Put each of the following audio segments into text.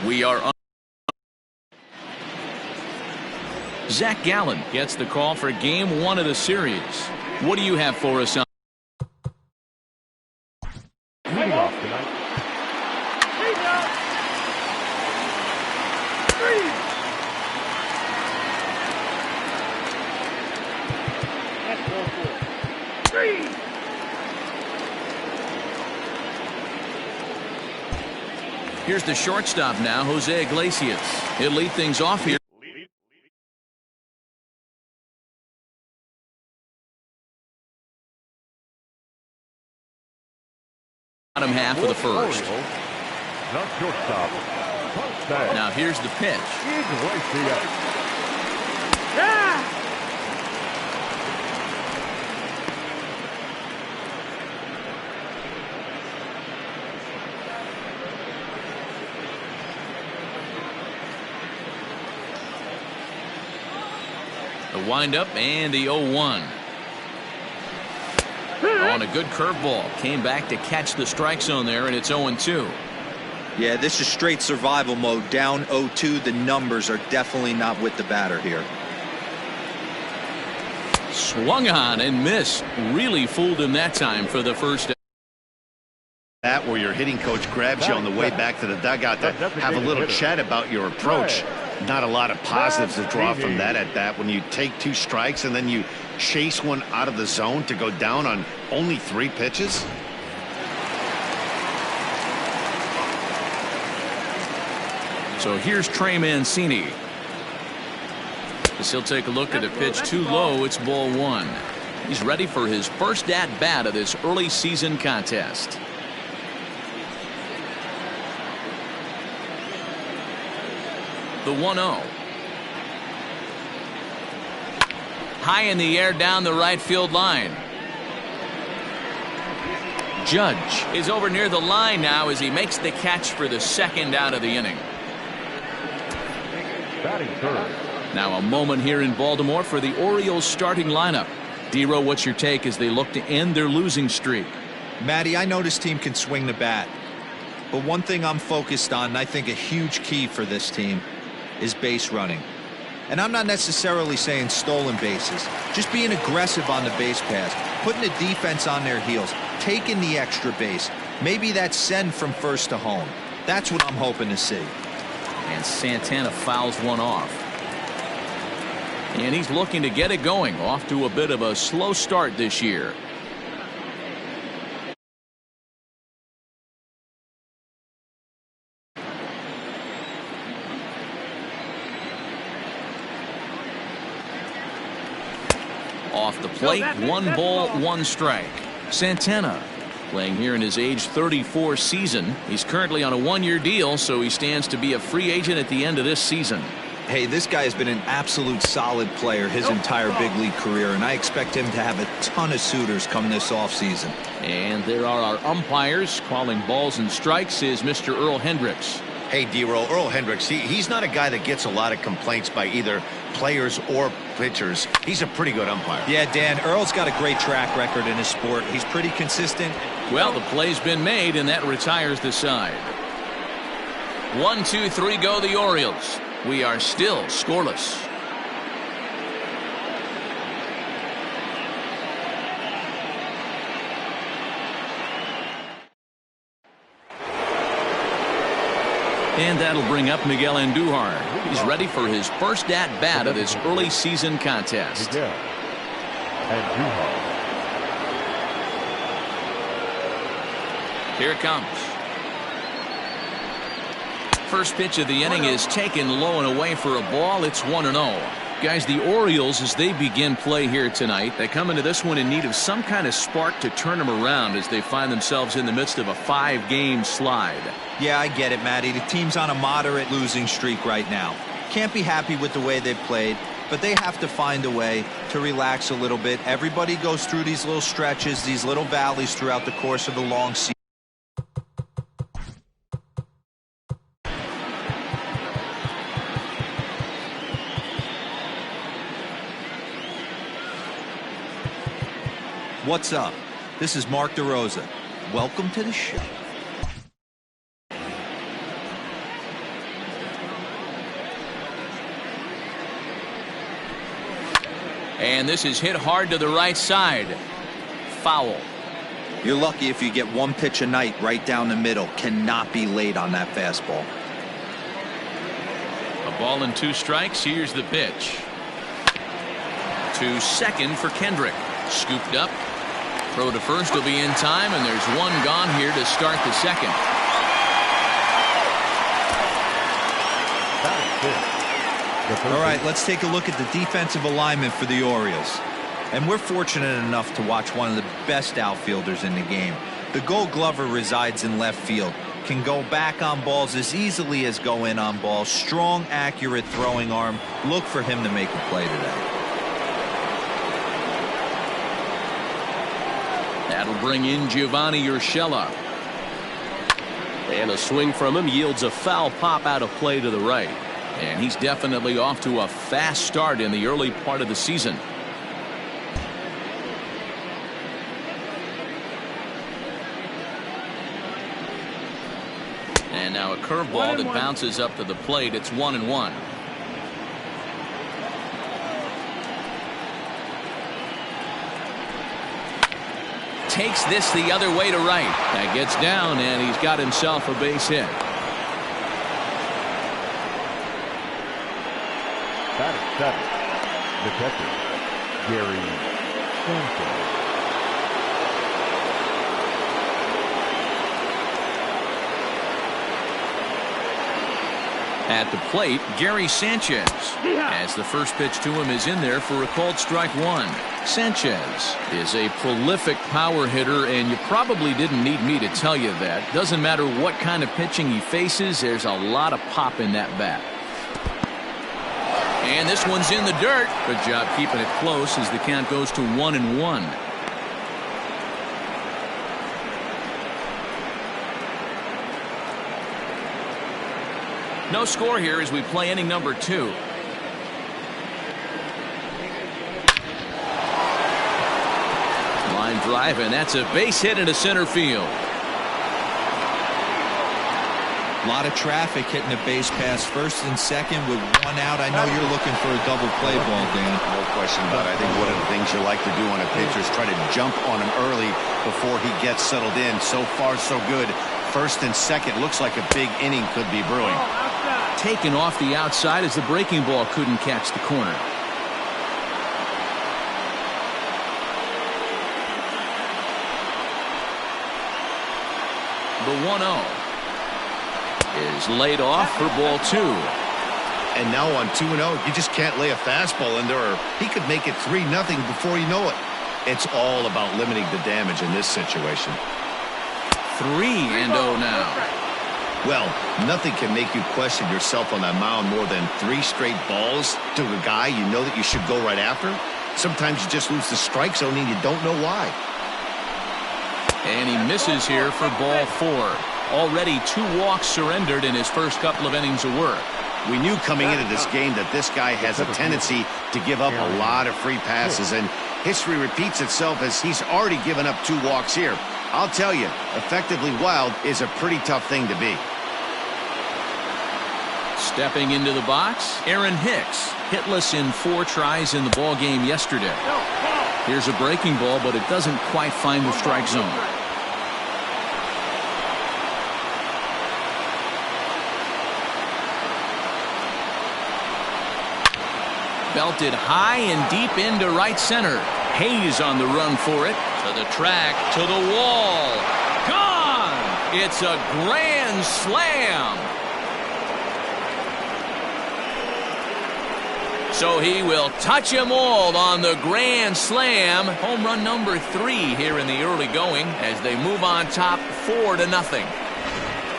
We are on. Zach Gallen gets the call for game 1 of the series. What do you have for us on? Leading off tonight. Here's the shortstop now, Jose Iglesias. He'll lead things off here. Bottom half of the first. Now here's the pitch. The windup and the 0-1. On a good curveball. Came back to catch the strike zone there, and it's 0-2. Yeah, this is straight survival mode. Down 0-2. The numbers are definitely not with the batter here. Swung on and missed. Really fooled him that time for the first. That where your hitting coach grabs you on the way back to the dugout to have a little chat about your approach. Not a lot of positives to draw from that at bat when you take 2 strikes and then you chase one out of the zone to go down on only 3 pitches. So here's Trey Mancini. As he'll take a look at a pitch too low. It's ball 1. He's ready for his first at bat of this early season contest. The 1-0. High in the air down the right field line. Judge is over near the line now as he makes the catch for the second out of the inning. Now a moment here in Baltimore for the Orioles starting lineup. D-Row, what's your take as they look to end their losing streak? Matty, I know this team can swing the bat. But one thing I'm focused on, and I think a huge key for this team, is base running. And I'm not necessarily saying stolen bases, just being aggressive on the base pass, putting the defense on their heels, taking the extra base, maybe that send from first to home. That's what I'm hoping to see. And Santana fouls one off. And he's looking to get it going. Off to a bit of a slow start this year. Off the plate, 1 ball, 1 strike. Santana playing here in his age 34 season. He's currently on a 1-year deal, so he stands to be a free agent at the end of this season. Hey, this guy has been an absolute solid player his entire big league career, and I expect him to have a ton of suitors come this offseason. And there are our umpires calling balls and strikes is Mr. Earl Hendricks. Hey, D-Row, Earl Hendricks, he's not a guy that gets a lot of complaints by either players or pitchers. He's a pretty good umpire. Yeah, Dan, Earl's got a great track record in his sport. He's pretty consistent. Well, the play's been made, and that retires the side. 1, 2, 3 go the Orioles. We are still scoreless. And that'll bring up Miguel Andujar. He's ready for his first at-bat of this early season contest. Here it comes. First pitch of the inning is taken low and away for a ball. It's 1-0. Guys, the Orioles, as they begin play here tonight, they come into this one in need of some kind of spark to turn them around as they find themselves in the midst of a 5-game slide. Yeah, I get it, Matty. The team's on a moderate losing streak right now. Can't be happy with the way they've played, but they have to find a way to relax a little bit. Everybody goes through these little stretches, these little valleys throughout the course of the long season. What's up? This is Mark DeRosa. Welcome to the show. And this is hit hard to the right side. Foul. You're lucky if you get one pitch a night right down the middle. Cannot be late on that fastball. A ball and 2 strikes. Here's the pitch. To second for Kendrick. Scooped up. Throw to first will be in time, and there's one gone here to start the second. All right, let's take a look at the defensive alignment for the Orioles. And we're fortunate enough to watch one of the best outfielders in the game. The Gold Glover resides in left field. Can go back on balls as easily as go in on balls. Strong, accurate throwing arm. Look for him to make a play today. That'll bring in Giovanni Urshela. And a swing from him yields a foul pop out of play to the right. And he's definitely off to a fast start in the early part of the season. And now a curveball that bounces up to the plate. It's 1-1. Takes this the other way to right. That gets down, and he's got himself a base hit. Batting 7, the catcher, Gary Sanchez. At the plate, Gary Sanchez. As the first pitch to him is in there for a called strike 1. Sanchez is a prolific power hitter, and you probably didn't need me to tell you that. Doesn't matter what kind of pitching he faces, there's a lot of pop in that bat. And this one's in the dirt. Good job keeping it close as the count goes to 1-1. No score here as we play inning number 2. Line drive, and that's a base hit into center field. A lot of traffic hitting the base pass first and second with one out. I know you're looking for a double play ball, Dan. No question about it. I think one of the things you like to do on a pitcher is try to jump on him early before he gets settled in. So far, so good. First and second looks like a big inning could be brewing. Taken off the outside as the breaking ball couldn't catch the corner. The 1-0 is laid off for ball 2. And now on 2-0, you just can't lay a fastball in there, or he could make it 3-0 before you know it. It's all about limiting the damage in this situation. 3-0 now. Well, nothing can make you question yourself on that mound more than 3 straight balls to a guy you know that you should go right after. Sometimes you just lose the strike zone and you don't know why. And he misses here for ball 4. Already 2 walks surrendered in his first couple of innings of work. We knew coming into this game that this guy has a tendency to give up a lot of free passes, and history repeats itself as he's already given up 2 walks here. I'll tell you, effectively wild is a pretty tough thing to be. Stepping into the box, Aaron Hicks, hitless in 4 tries in the ball game yesterday. Here's a breaking ball, but it doesn't quite find the strike zone. Belted high and deep into right center. Hayes on the run for it. To the track, to the wall. Gone! It's a grand slam. So he will touch them all on the grand slam. Home run number 3 here in the early going as they move on top 4-0.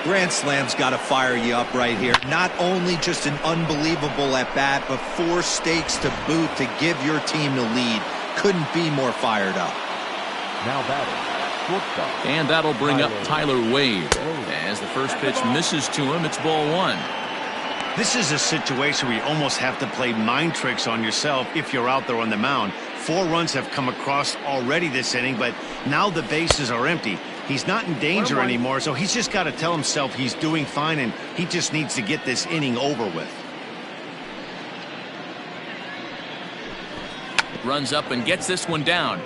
Grand Slam's got to fire you up right here. Not only just an unbelievable at-bat, but 4 stakes to boot to give your team the lead. Couldn't be more fired up. Now batting, shortstop. And that'll bring up Tyler Wade. As the first pitch misses to him, it's ball 1. This is a situation where you almost have to play mind tricks on yourself if you're out there on the mound. 4 runs have come across already this inning, but now the bases are empty. He's not in danger anymore, so he's just got to tell himself he's doing fine, and he just needs to get this inning over with. runs up and gets this one down.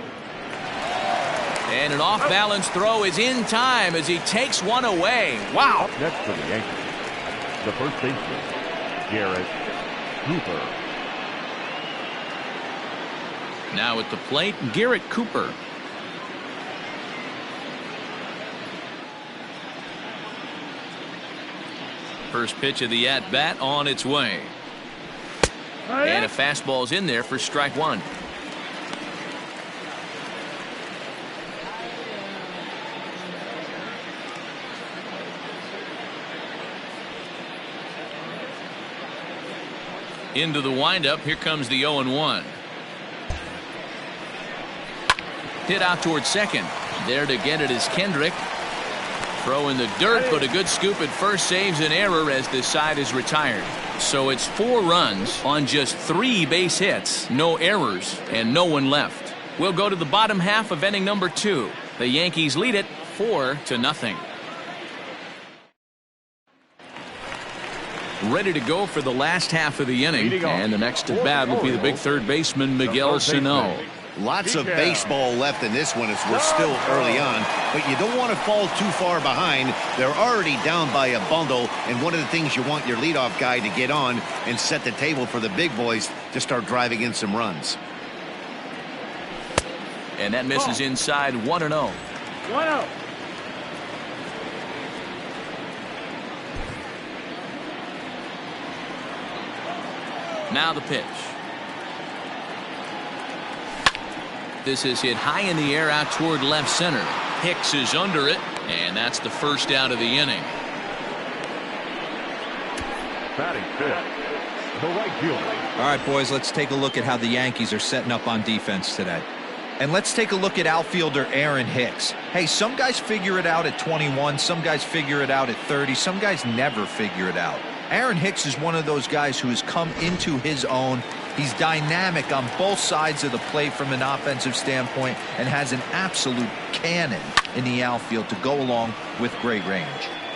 And an off-balance throw is in time as he takes one away. Wow. Up next for the Yankees, the first baseman, Garrett Cooper. Now at the plate, Garrett Cooper. First pitch of the at-bat on its way. And a fastball's in there for strike one. Into the windup. Here comes the 0-1. Hit out towards second. There to get it is Kendrick. Throw in the dirt, but a good scoop at first saves an error as this side is retired. So it's 4 runs on just 3 base hits, no errors, and no one left. We'll go to the bottom half of inning number 2. The Yankees lead it 4-0. Ready to go for the last half of the inning, and the next at bat will be the big third baseman, Miguel Sano. Lots of baseball left in this one as we're still early on, but you don't want to fall too far behind. They're already down by a bundle, and one of the things you want your leadoff guy to get on and set the table for the big boys to start driving in some runs. And that misses inside. 1-0. 1-0. Now the pitch. This is hit high in the air out toward left center. Hicks is under it, and that's the first out of the inning. Batting fifth, the right fielder. All right, boys, let's take a look at how the Yankees are setting up on defense today. And let's take a look at outfielder Aaron Hicks. Hey, some guys figure it out at 21, some guys figure it out at 30, some guys never figure it out. Aaron Hicks is one of those guys who has come into his own. He's dynamic on both sides of the plate from an offensive standpoint and has an absolute cannon in the outfield to go along with great range.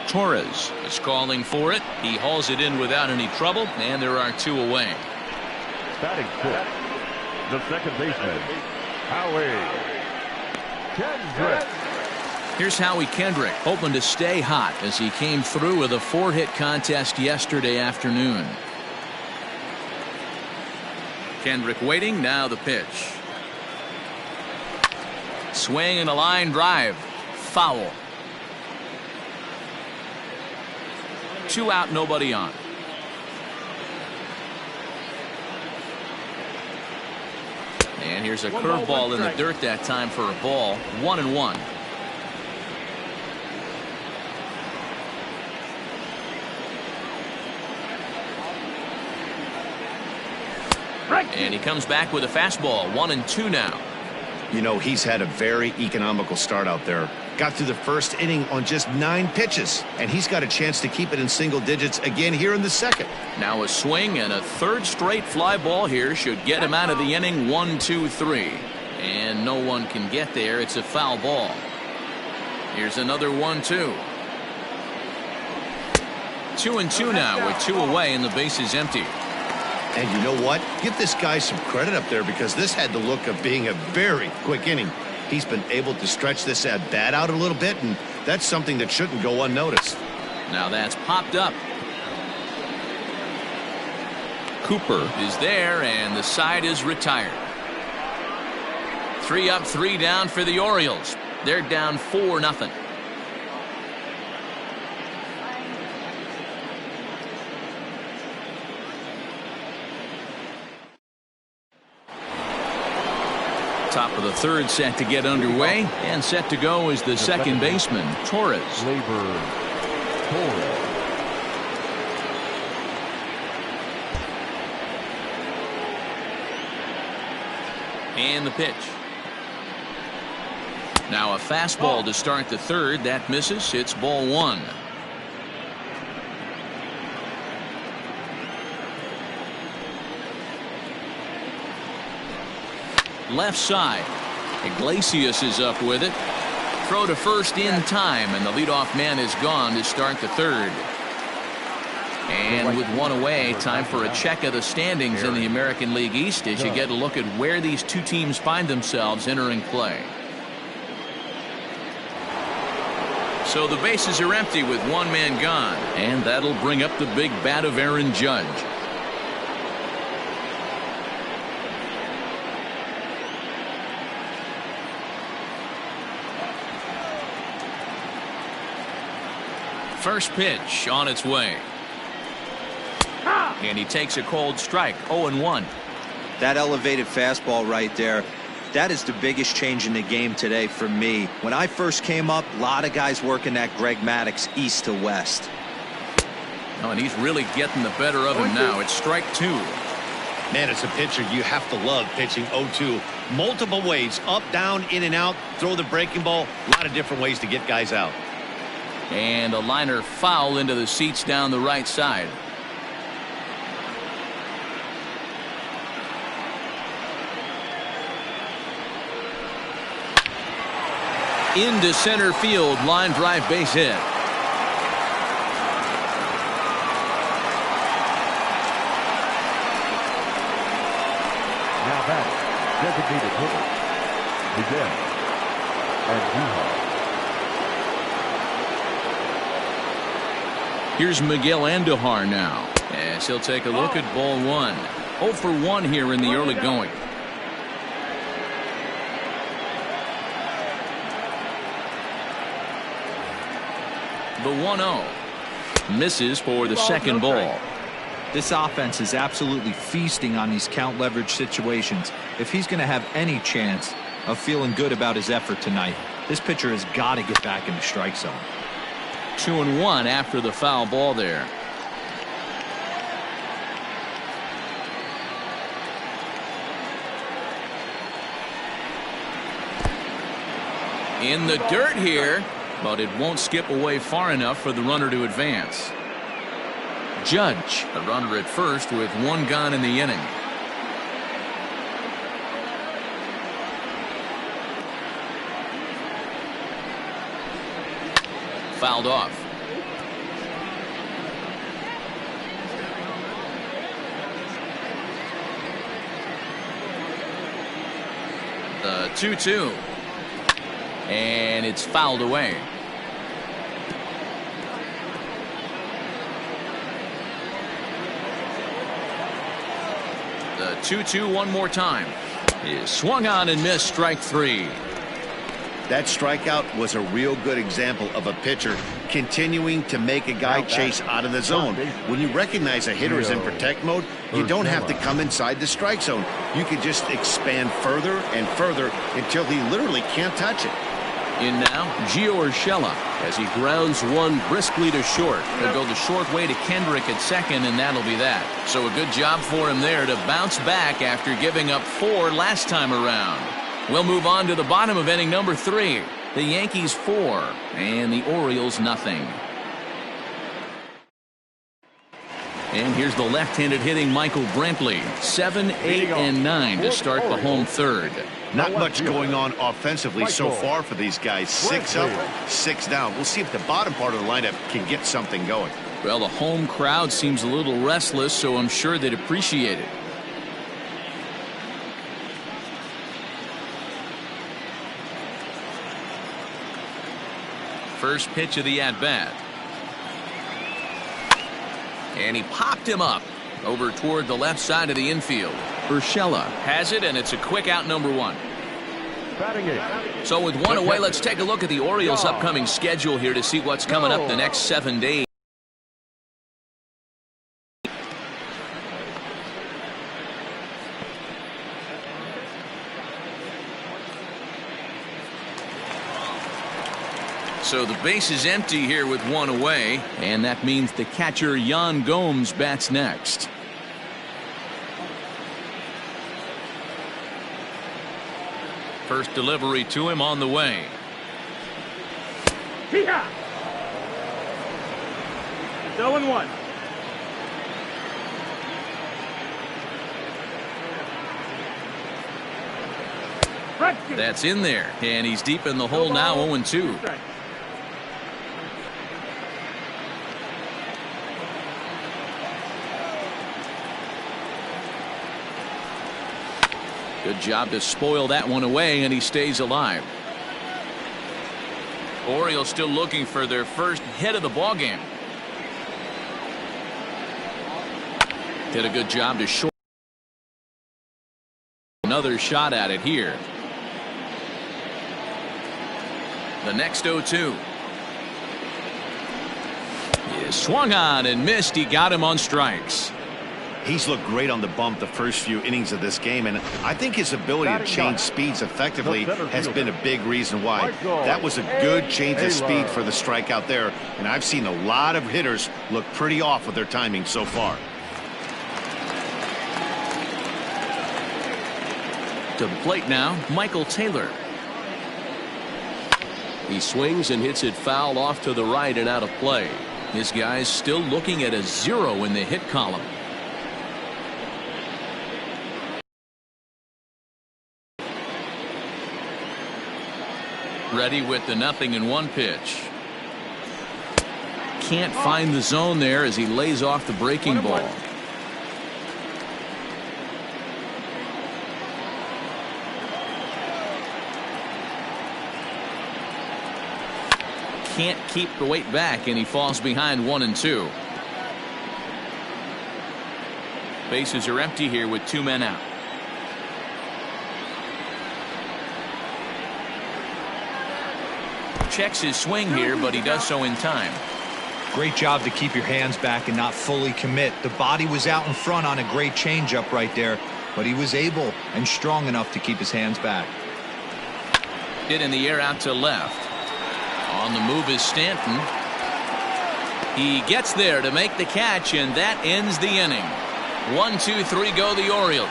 Torres is calling for it. He hauls it in without any trouble, and there are 2 away. Batting fifth, the second baseman, Howie Kendrick. Here's Howie Kendrick, hoping to stay hot as he came through with a 4-hit contest yesterday afternoon. Kendrick waiting. Now the pitch. Swing and a line drive. Foul. 2 out, nobody on. And here's a curveball in the dirt that time for a ball. 1-1. And he comes back with a fastball. 1-2 now. You know, he's had a very economical start out there. Got through the first inning on just 9 pitches, and he's got a chance to keep it in single digits again here in the second. Now a swing and a 3rd straight fly ball here should get him out of the inning. 1-2-3. And no one can get there. It's a foul ball. Here's another 1-2. 2-2 now with 2 away and the base is empty. And you know what? Give this guy some credit up there because this had the look of being a very quick inning. He's been able to stretch this at bat out a little bit, and that's something that shouldn't go unnoticed. Now that's popped up. Cooper is there, and the side is retired. 3 up, 3 down for the Orioles. They're down 4-0. Top of the 3rd set to get underway, and set to go is the second baseman, Torres. Torres. And the pitch. Now a fastball to start the 3rd. That misses. It's ball 1. Left side. Iglesias is up with it. Throw to first in time, and the leadoff man is gone to start the 3rd. And with one away, time for a check of the standings in the American League East as you get a look at where these two teams find themselves entering play. So the bases are empty with one man gone, and that'll bring up the big bat of Aaron Judge. First pitch on its way. And he takes a cold strike. 0-1. That elevated fastball right there, that is the biggest change in the game today for me. When I first came up, a lot of guys working that Greg Maddux east to west. Oh, and he's really getting the better of him now. It's strike 2. Man, as a pitcher, you have to love pitching 0-2. Multiple ways, up, down, in and out, throw the breaking ball. A lot of different ways to get guys out. And a liner foul into the seats down the right side. Into center field, line drive, base hit. Now back, designated hitter, Miguel Andujar. Here's Miguel Andujar now, as he'll take a look at ball 1. 0 for 1 here in the early going. The 1-0 misses for the second ball. This offense is absolutely feasting on these count leverage situations. If he's going to have any chance of feeling good about his effort tonight, this pitcher has got to get back in the strike zone. 2-1 after the foul ball there. In the dirt here, but it won't skip away far enough for the runner to advance. Judge, the runner at first with one gone in the inning. Fouled off. The 2-2. And it's fouled away. The 2-2 one more time. Is swung on and missed, strike 3. That strikeout was a real good example of a pitcher continuing to make a guy chase out of the zone. When you recognize a hitter is in protect mode, you don't have to come inside the strike zone. You can just expand further and further until he literally can't touch it. In now, Gio Urshela as he grounds one briskly to short. He'll go the short way to Kendrick at second, and that'll be that. So a good job for him there to bounce back after giving up 4 last time around. We'll move on to the bottom of inning number 3. The Yankees 4 and the Orioles nothing. And here's the left-handed hitting Michael Brantley. 7, 8, and 9 to start the home third. Not much going on offensively so far for these guys. 6 up, 6 down. We'll see if the bottom part of the lineup can get something going. Well, the home crowd seems a little restless, so I'm sure they'd appreciate it. First pitch of the at-bat. And he popped him up over toward the left side of the infield. Urshela has it, and it's a quick out, number 1. So with one away, let's take a look at the Orioles' upcoming schedule here to see what's coming up the next 7 days. So the base is empty here with one away, and that means the catcher Yan Gomes bats next. First delivery to him on the way. 0-1. That's in there, and he's deep in the hole now. 0-2. Good job to spoil that one away, and he stays alive. Orioles still looking for their first hit of the ball game. Did a good job to short. Another shot at it here. The next 0-2. He is swung on and missed. He got him on strikes. He's looked great on the bump the first few innings of this game, and I think his ability to change speeds effectively has been a big reason why. That was a good change of speed for the strikeout there, and I've seen a lot of hitters look pretty off with their timing so far. To the plate now, Michael Taylor. He swings and hits it foul off to the right and out of play. This guy's still looking at a 0 in the hit column. Ready with the 0-1 pitch. Can't find the zone there as he lays off the breaking ball. Can't keep the weight back, and he falls behind 1-2. Bases are empty here with 2 men out. Checks his swing here, but he does so in time. Great job to keep your hands back and not fully commit. The body was out in front on a great changeup right there, but he was able and strong enough to keep his hands back. Hit in the air out to left. On the move is Stanton. He gets there to make the catch, and that ends the inning. 1-2-3 go the Orioles.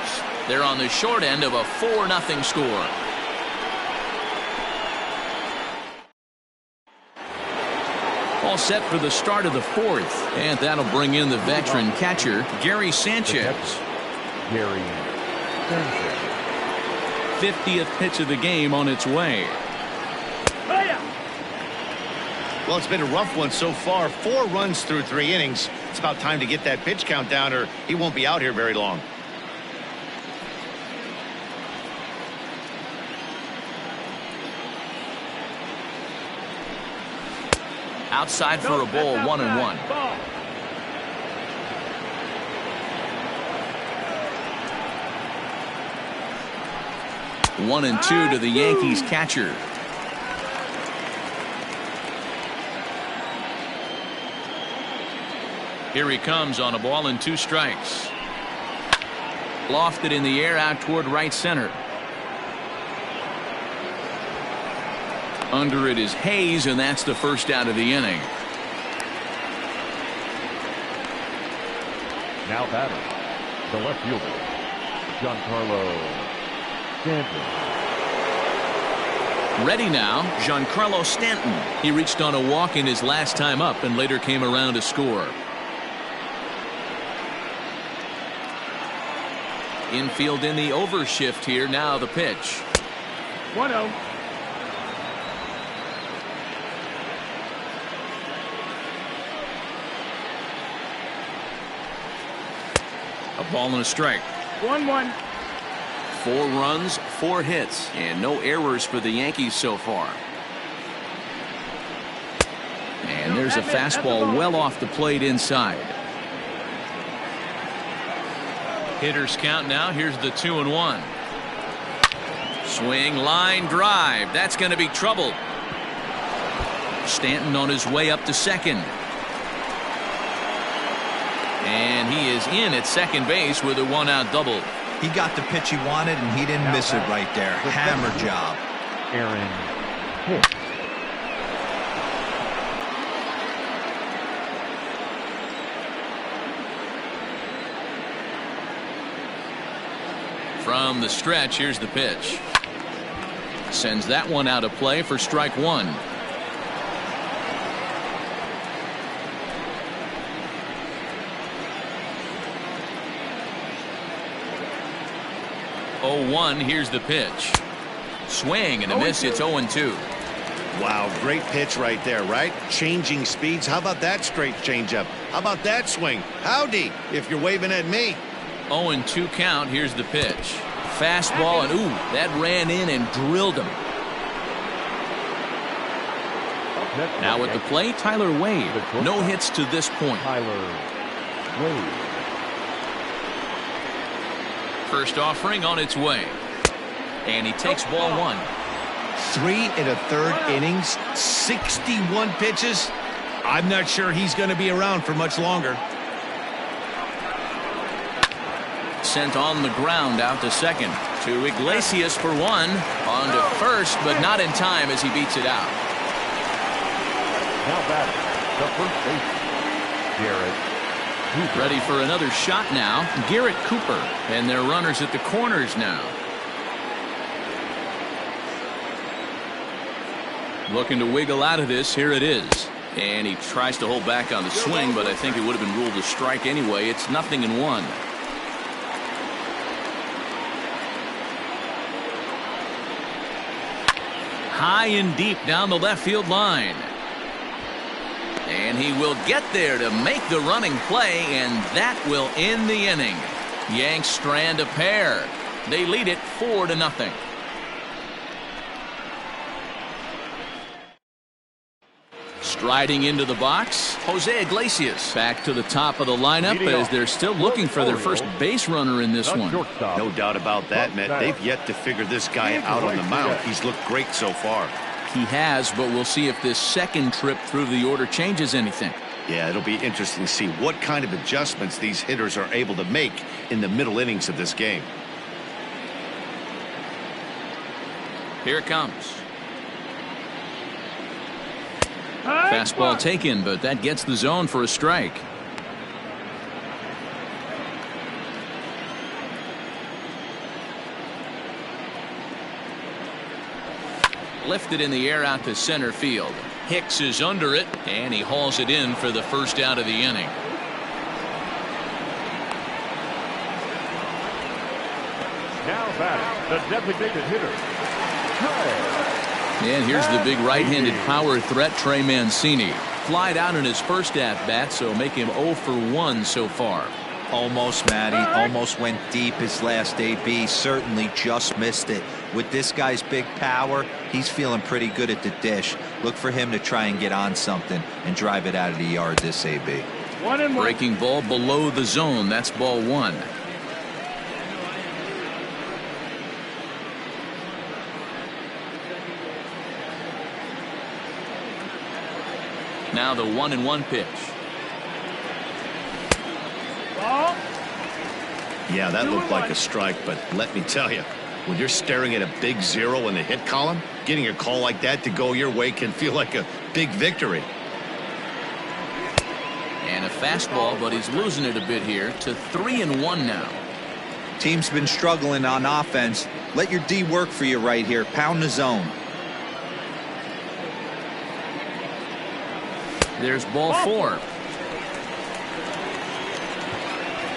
They're on the short end of a 4-0 score. All set for the start of the 4th, and that'll bring in the veteran catcher, Gary Sanchez. Gary Sanchez. 50th pitch of the game on its way. Well, it's been a rough one so far. 4 runs through 3 innings. It's about time to get that pitch count down, or he won't be out here very long. Outside for a ball, 1-1. One and 2 to the Yankees catcher. Here he comes on a ball and 2 strikes. Lofted in the air out toward right center. Under it is Hayes, and that's the first out of the inning. Now batting, the left fielder, Giancarlo Stanton. Ready now, Giancarlo Stanton. He reached on a walk in his last time up and later came around to score. Infield in the overshift here. Now the pitch. 1-0. A ball and a strike. 1-1. 4 runs, 4 hits, and no errors for the Yankees so far. And there's a fastball well off the plate inside. Hitters count now. Here's the 2-1. Swing, line drive. That's going to be trouble. Stanton on his way up to second. And he is in at second base with a 1-out double. He got the pitch he wanted, and he didn't miss it right there. Hammer job. Aaron Hicks. From the stretch, here's the pitch. Sends that one out of play for strike 1. Oh, 1. Here's the pitch. Swing and a miss. It's 0-2. Wow, great pitch right there, right? Changing speeds. How about that straight changeup? How about that swing? Howdy, if you're waving at me. 0-2 count. Here's the pitch. Fastball, and ooh, that ran in and drilled him. Now at the plate, Tyler Wade. No hits to this point. Tyler Wade. First offering on its way. And he takes ball one. 3 1/3 innings, 61 pitches. I'm not sure he's going to be around for much longer. Sent on the ground out to second. To Iglesias for one. On to first, but not in time as he beats it out. Now batting, the first baseman, Garrett Cooper. Ready for another shot now. Garrett Cooper. And their runners at the corners now. Looking to wiggle out of this. Here it is. And he tries to hold back on the swing, but I think it would have been ruled a strike anyway. It's 0-1. High and deep down the left field line. And he will get there to make the running play, and that will end the inning. Yanks strand a pair. They lead it 4-0. Striding into the box, Jose Iglesias. Back to the top of the lineup as they're still looking for their first base runner in this one. No doubt about that, Matt. They've yet to figure this guy out on the mound. He's looked great so far. He has, but we'll see if this second trip through the order changes anything. Yeah, it'll be interesting to see what kind of adjustments these hitters are able to make in the middle innings of this game. Here it comes. Fastball taken, but that gets the zone for a strike. Lifted in the air out to center field. Hicks is under it, and he hauls it in for the first out of the inning. Now batting, the designated hitter, And here's the big right-handed power threat, Trey Mancini. Flied out in his first at-bat, so make him 0 for 1 so far. Almost, Matty. Almost went deep his last AB. Certainly just missed it. With this guy's big power, he's feeling pretty good at the dish. Look for him to try and get on something and drive it out of the yard this AB. Breaking ball below the zone. That's ball one. Now the 1-1 pitch. Yeah, that looked like a strike, but let me tell you, when you're staring at a big 0 in the hit column, getting a call like that to go your way can feel like a big victory. And a fastball, but he's losing it a bit here to 3-1 now. Team's been struggling on offense. Let your D work for you right here. Pound the zone. There's ball 4.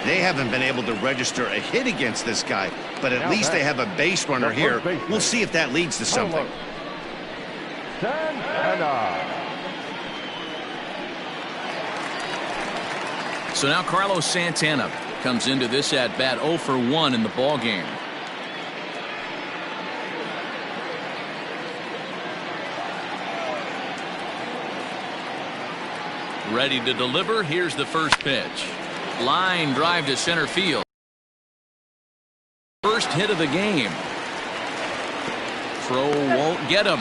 They haven't been able to register a hit against this guy, but at least they have a base runner here. We'll see if that leads to something. So now Carlos Santana comes into this at bat 0 for 1 in the ball game. Ready to deliver. Here's the first pitch. Line drive to center field. First hit of the game. Throw won't get him.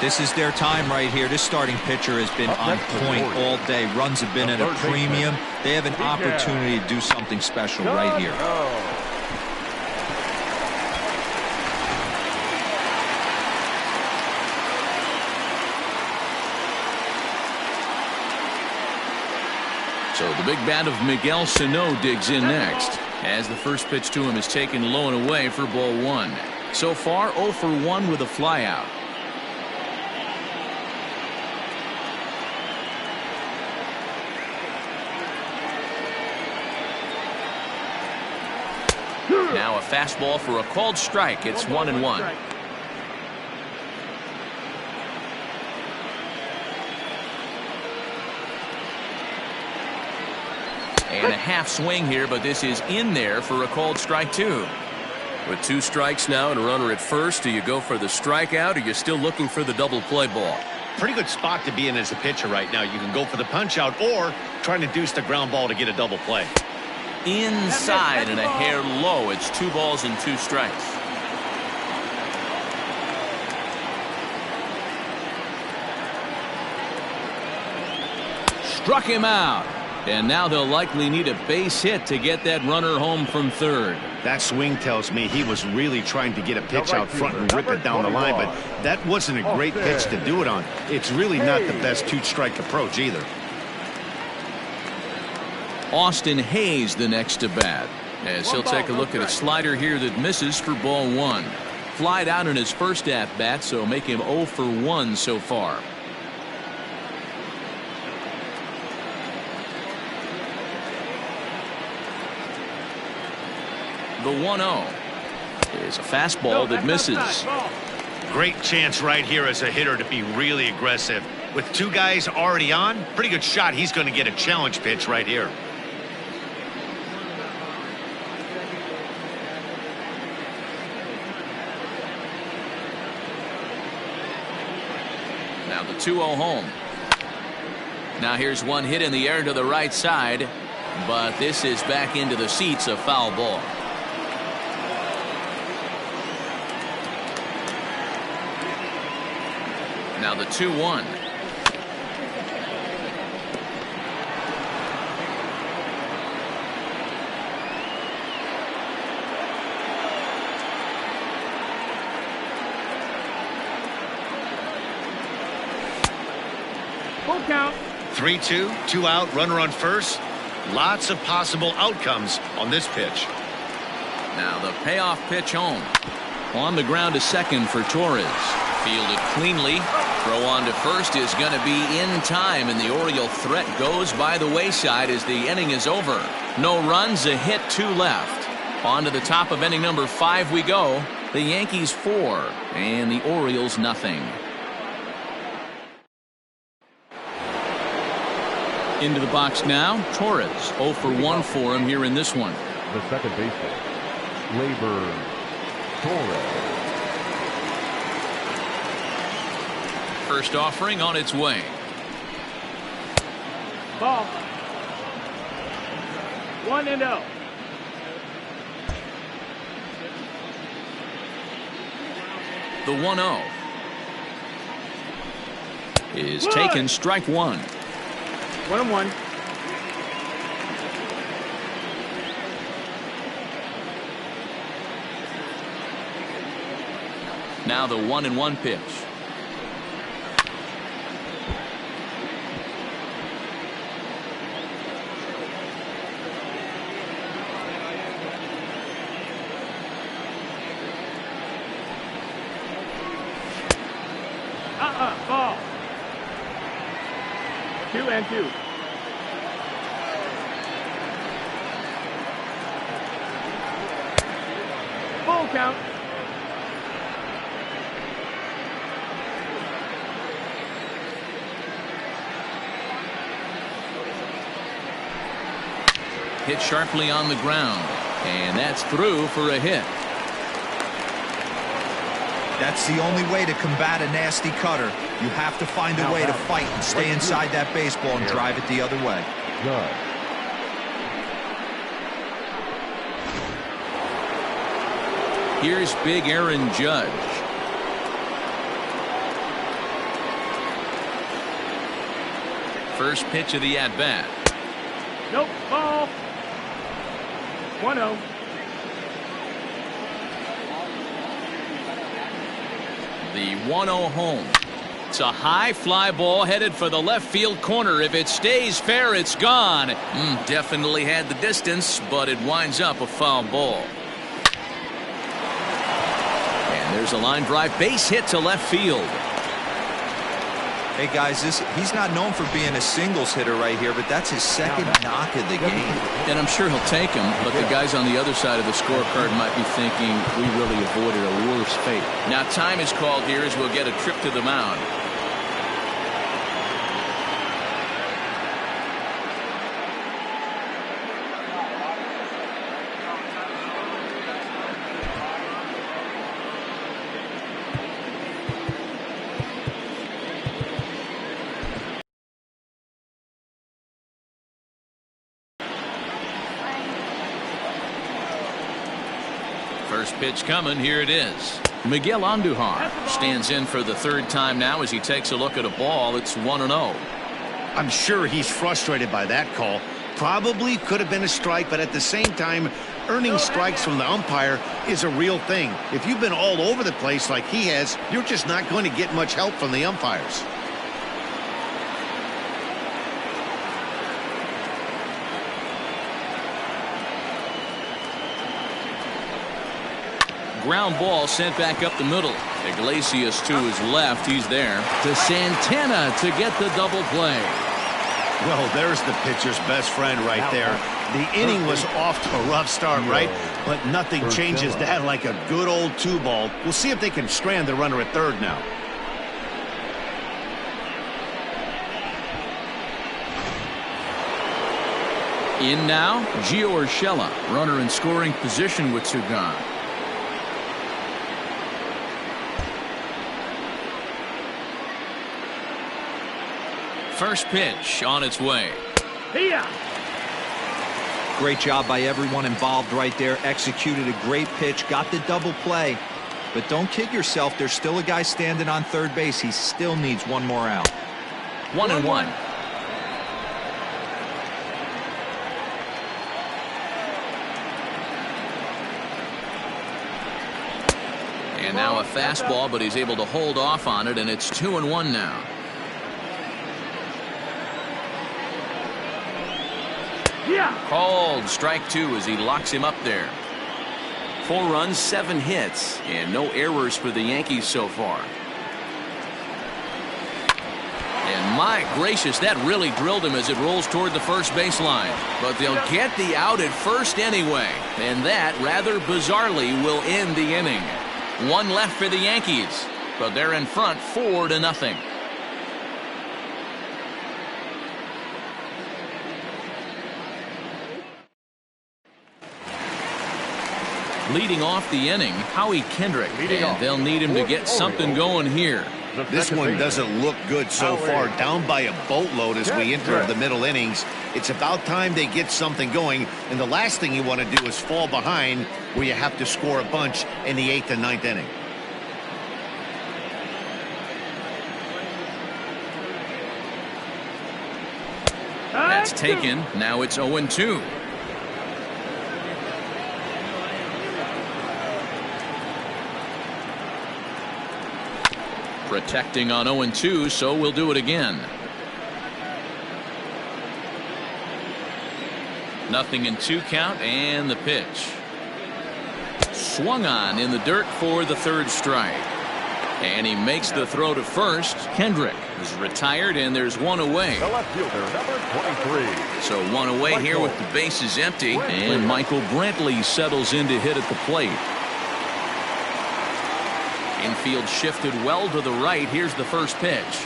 This is their time right here. This starting pitcher has been on point all day. Runs have been at a premium. They have an opportunity to do something special right here. So the big bat of Miguel Sano digs in next, as the first pitch to him is taken low and away for ball 1. So far 0 for 1 with a flyout. Now a fastball for a called strike. It's 1-1. And a half swing here, but this is in there for a called strike 2. With 2 strikes now and a runner at first, do you go for the strikeout or you're still looking for the double play ball? Pretty good spot to be in as a pitcher right now. You can go for the punch out or trying to deuce the ground ball to get a double play. Inside and a hair low. It's 2 balls and 2 strikes. Struck him out. And now they'll likely need a base hit to get that runner home from third. That swing tells me he was really trying to get a pitch out front and rip it down the line, but that wasn't a great pitch to do it on. It's really not the best 2-strike approach either. Austin Hayes the next to bat, as he'll take a look at a slider here that misses for ball 1. Flied out in his first at bat, so make him 0 for 1 so far. The 1-0 is a fastball that misses. Great chance right here as a hitter to be really aggressive. With 2 guys already on, pretty good shot. He's going to get a challenge pitch right here. Now the 2-0 home. Now here's one hit in the air to the right side, but this is back into the seats, a foul ball. Now the 2-1. Full count. 3-2, 2 out, runner on first. Lots of possible outcomes on this pitch. Now the payoff pitch home. On the ground to second for Torres. Fielded cleanly. Throw on to first is going to be in time, and the Oriole threat goes by the wayside as the inning is over. No runs, a hit, 2 left. On to the top of inning number 5 we go. The Yankees 4 and the Orioles nothing. Into the box now, Torres. 0 for 1 for him here in this one. The second baseman, Labor Torres. First offering on its way. Ball. 1-0. The 1-0 is taken, strike 1. 1-1. Now the 1-1 pitch. Ball. 2-2. Full count. Hit sharply on the ground, and that's through for a hit. That's the only way to combat a nasty cutter. You have to find a way to fight and stay inside that baseball and drive it the other way. Good. Here's big Aaron Judge. First pitch of the at-bat. Nope. Ball. 1-0. The 1-0 home. It's a high fly ball headed for the left field corner. If it stays fair, it's gone. Definitely had the distance, but it winds up a foul ball. And there's a line drive base hit to left field. Hey guys, he's not known for being a singles hitter right here, but that's his second knock of the game. And I'm sure he'll take him, but the guys on the other side of the scorecard might be thinking we really avoided a worse fate. Now time is called here as we'll get a trip to the mound. First pitch coming. Here it is. Miguel Andujar stands in for the third time now as he takes a look at a ball. It's 1-0. I'm sure he's frustrated by that call. Probably could have been a strike, but at the same time, earning strikes from the umpire is a real thing. If you've been all over the place like he has, you're just not going to get much help from the umpires. Ground ball sent back up the middle. Iglesias to his left. He's there. To Santana to get the double play. Well, there's the pitcher's best friend right there. The inning was off to a rough start, right? But nothing changes that like a good old 2-ball. We'll see if they can strand the runner at third now. In now, Gio Urshela. Runner in scoring position with two gone. First pitch on its way. Here. Great job by everyone involved right there. Executed a great pitch. Got the double play. But don't kid yourself. There's still a guy standing on third base. He still needs one more out. 1-1. And now a fastball, but he's able to hold off on it, and it's 2-1 now. Yeah. Called strike two as he locks him up there. 4 runs, 7 hits, and no errors for the Yankees so far. And my gracious, that really drilled him as it rolls toward the first baseline. But they'll get the out at first anyway, and that, rather bizarrely, will end the inning. 1 left for the Yankees, but they're in front 4-0. Leading off the inning, Howie Kendrick, and they'll need him to get something going here. This one doesn't look good so far. Down by a boatload as we enter the middle innings. It's about time they get something going, and the last thing you want to do is fall behind where you have to score a bunch in the 8th and 9th inning. That's taken. Now it's 0-2. Protecting on 0-2, so we'll do it again. Nothing in 2 count, and the pitch. Swung on in the dirt for the third strike. And he makes the throw to first. Kendrick is retired, and there's 1 away. The left fielder, number 23. So 1 away here with the bases empty, and Michael Brantley settles in to hit at the plate. Infield shifted well to the right. Here's the first pitch.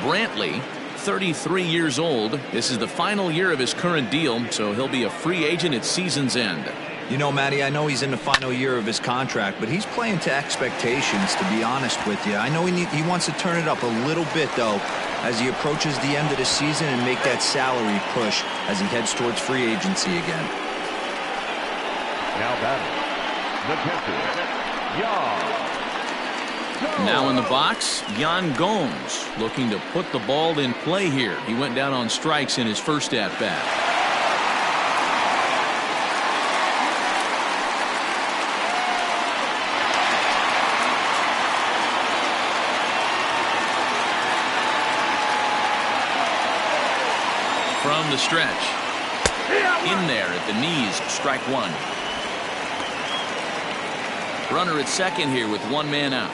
Brantley, 33 years old. This is the final year of his current deal, so he'll be a free agent at season's end. You know, Matty, I know he's in the final year of his contract, but he's playing to expectations, to be honest with you. I know he wants to turn it up a little bit, though, as he approaches the end of the season and make that salary push as he heads towards free agency again. Now batting, the catcher, Jan. Now in the box, Yan Gomes looking to put the ball in play here. He went down on strikes in his first at-bat. From the stretch. In there at the knees, strike 1. Runner at second here with 1 man out.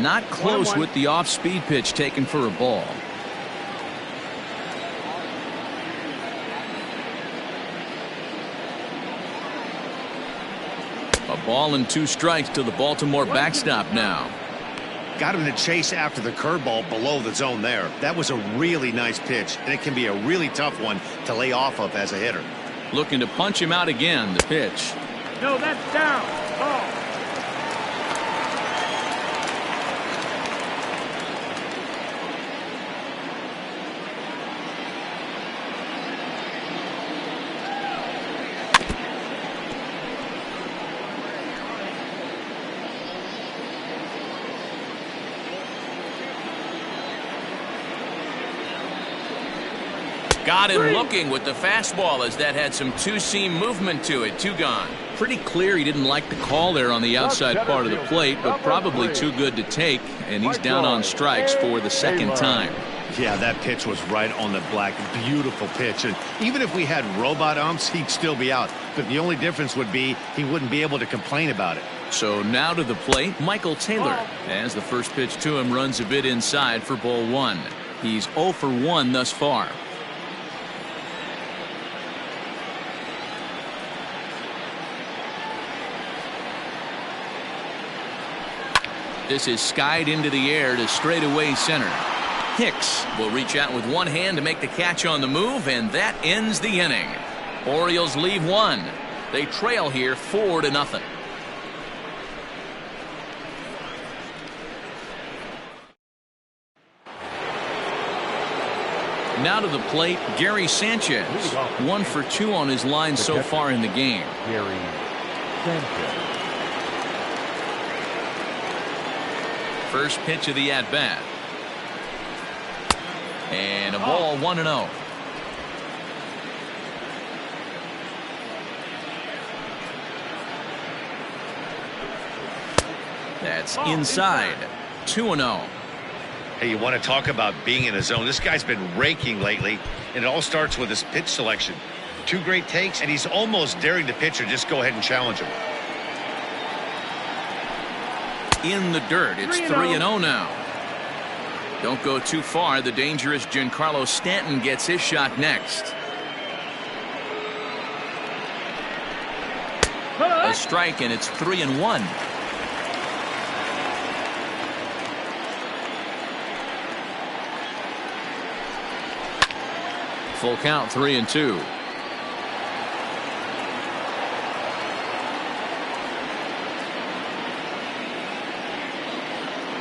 Not close with the off-speed pitch taken for a ball. A ball and 2 strikes to the Baltimore backstop now. Got him to chase after the curveball below the zone there. That was a really nice pitch, and it can be a really tough one to lay off of as a hitter. Looking to punch him out again. The pitch. No, that's down. Ball. Got him looking with the fastball as that had some two-seam movement to it. 2 gone. Pretty clear he didn't like the call there on the outside part of the plate, but probably too good to take, and he's down on strikes for the second time. Yeah, that pitch was right on the black. Beautiful pitch. And even if we had robot umps, he'd still be out. But the only difference would be he wouldn't be able to complain about it. So now to the plate, Michael Taylor, as the first pitch to him runs a bit inside for ball 1. He's 0 for 1 thus far. This is skied into the air to straightaway center. Hicks will reach out with one hand to make the catch on the move, and that ends the inning. Orioles leave 1. They trail here 4-0. Now to the plate, Gary Sanchez. 1 for 2 on his line so far in the game. Gary Sanchez. First pitch of the at-bat. And a ball, 1-0. That's inside. 2-0. Hey, you want to talk about being in a zone? This guy's been raking lately, and it all starts with his pitch selection. 2 great takes, and he's almost daring the pitcher just go ahead and challenge him. In the dirt. It's 3-0 now. Don't go too far. The dangerous Giancarlo Stanton gets his shot next. A strike, and it's 3-1. Full count, 3-2.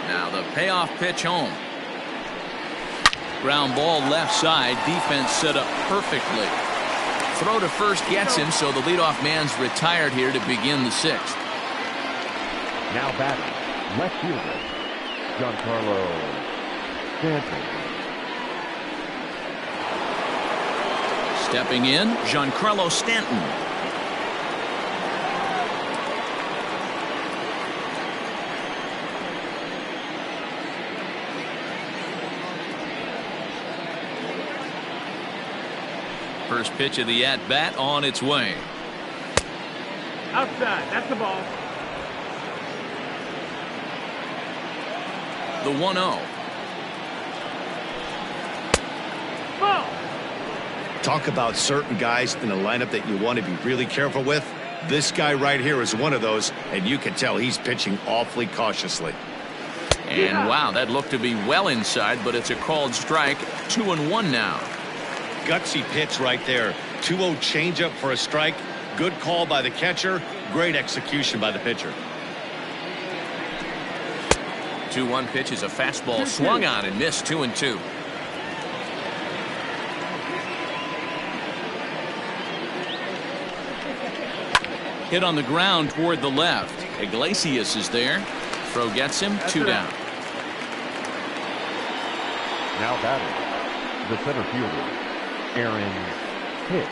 Now the payoff pitch home. Ground ball left side. Defense set up perfectly. Throw to first gets him, so the leadoff man's retired here to begin the 6th. Now batting, left fielder, Giancarlo Stanton. Stepping in, Giancarlo Stanton. First pitch of the at-bat on its way. Outside. That's the ball. The 1-0. Ball. Talk about certain guys in the lineup that you want to be really careful with. This guy right here is one of those, and you can tell he's pitching awfully cautiously. And wow, that looked to be well inside, but it's a called strike. 2-1 now. Gutsy pitch right there. 2-0 changeup for a strike. Good call by the catcher. Great execution by the pitcher. 2-1 pitch is a fastball swung on and missed. 2-2. Hit on the ground toward the left. Iglesias is there. Throw gets him. 2 down. Now batting, the center fielder, Aaron Hicks.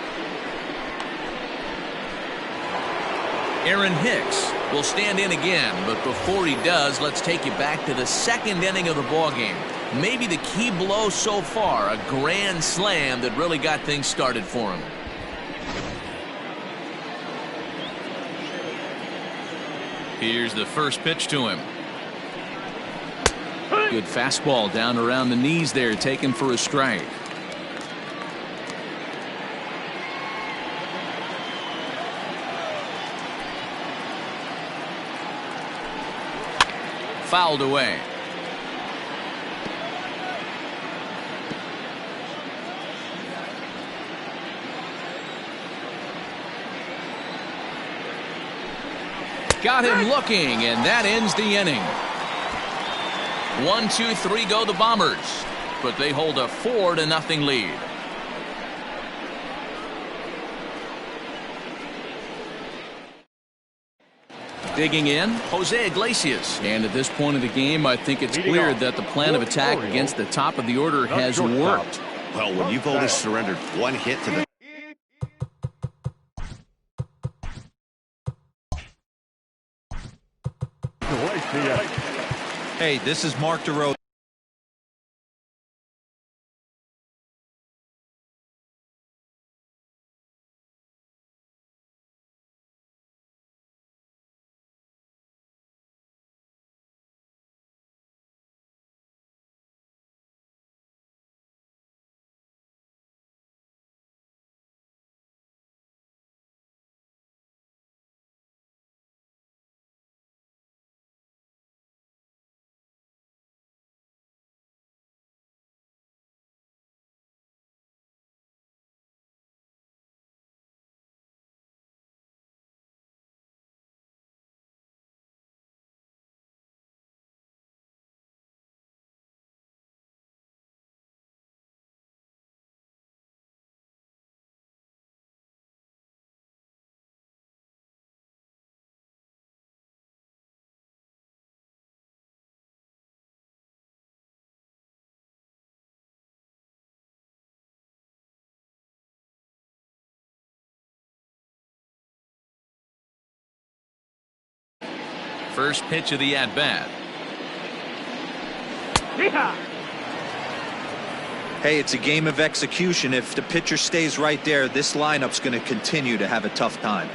Aaron Hicks will stand in again, but before he does, let's take you back to the 2nd inning of the ballgame. Maybe the key blow so far, a grand slam that really got things started for him. Here's the first pitch to him. Good fastball down around the knees there, taken for a strike. Fouled away. Got him looking, and that ends the inning. 1, 2, 3 go the Bombers, but they hold a 4-0 lead. Digging in, Jose Iglesias. And at this point of the game, I think it's clear that the plan of attack against the top of the order has worked. Well, when you've only surrendered one hit to the Hey, this is Mark DeRosa. First pitch of the at-bat. Hey, it's a game of execution. If the pitcher stays right there, this lineup's going to continue to have a tough time.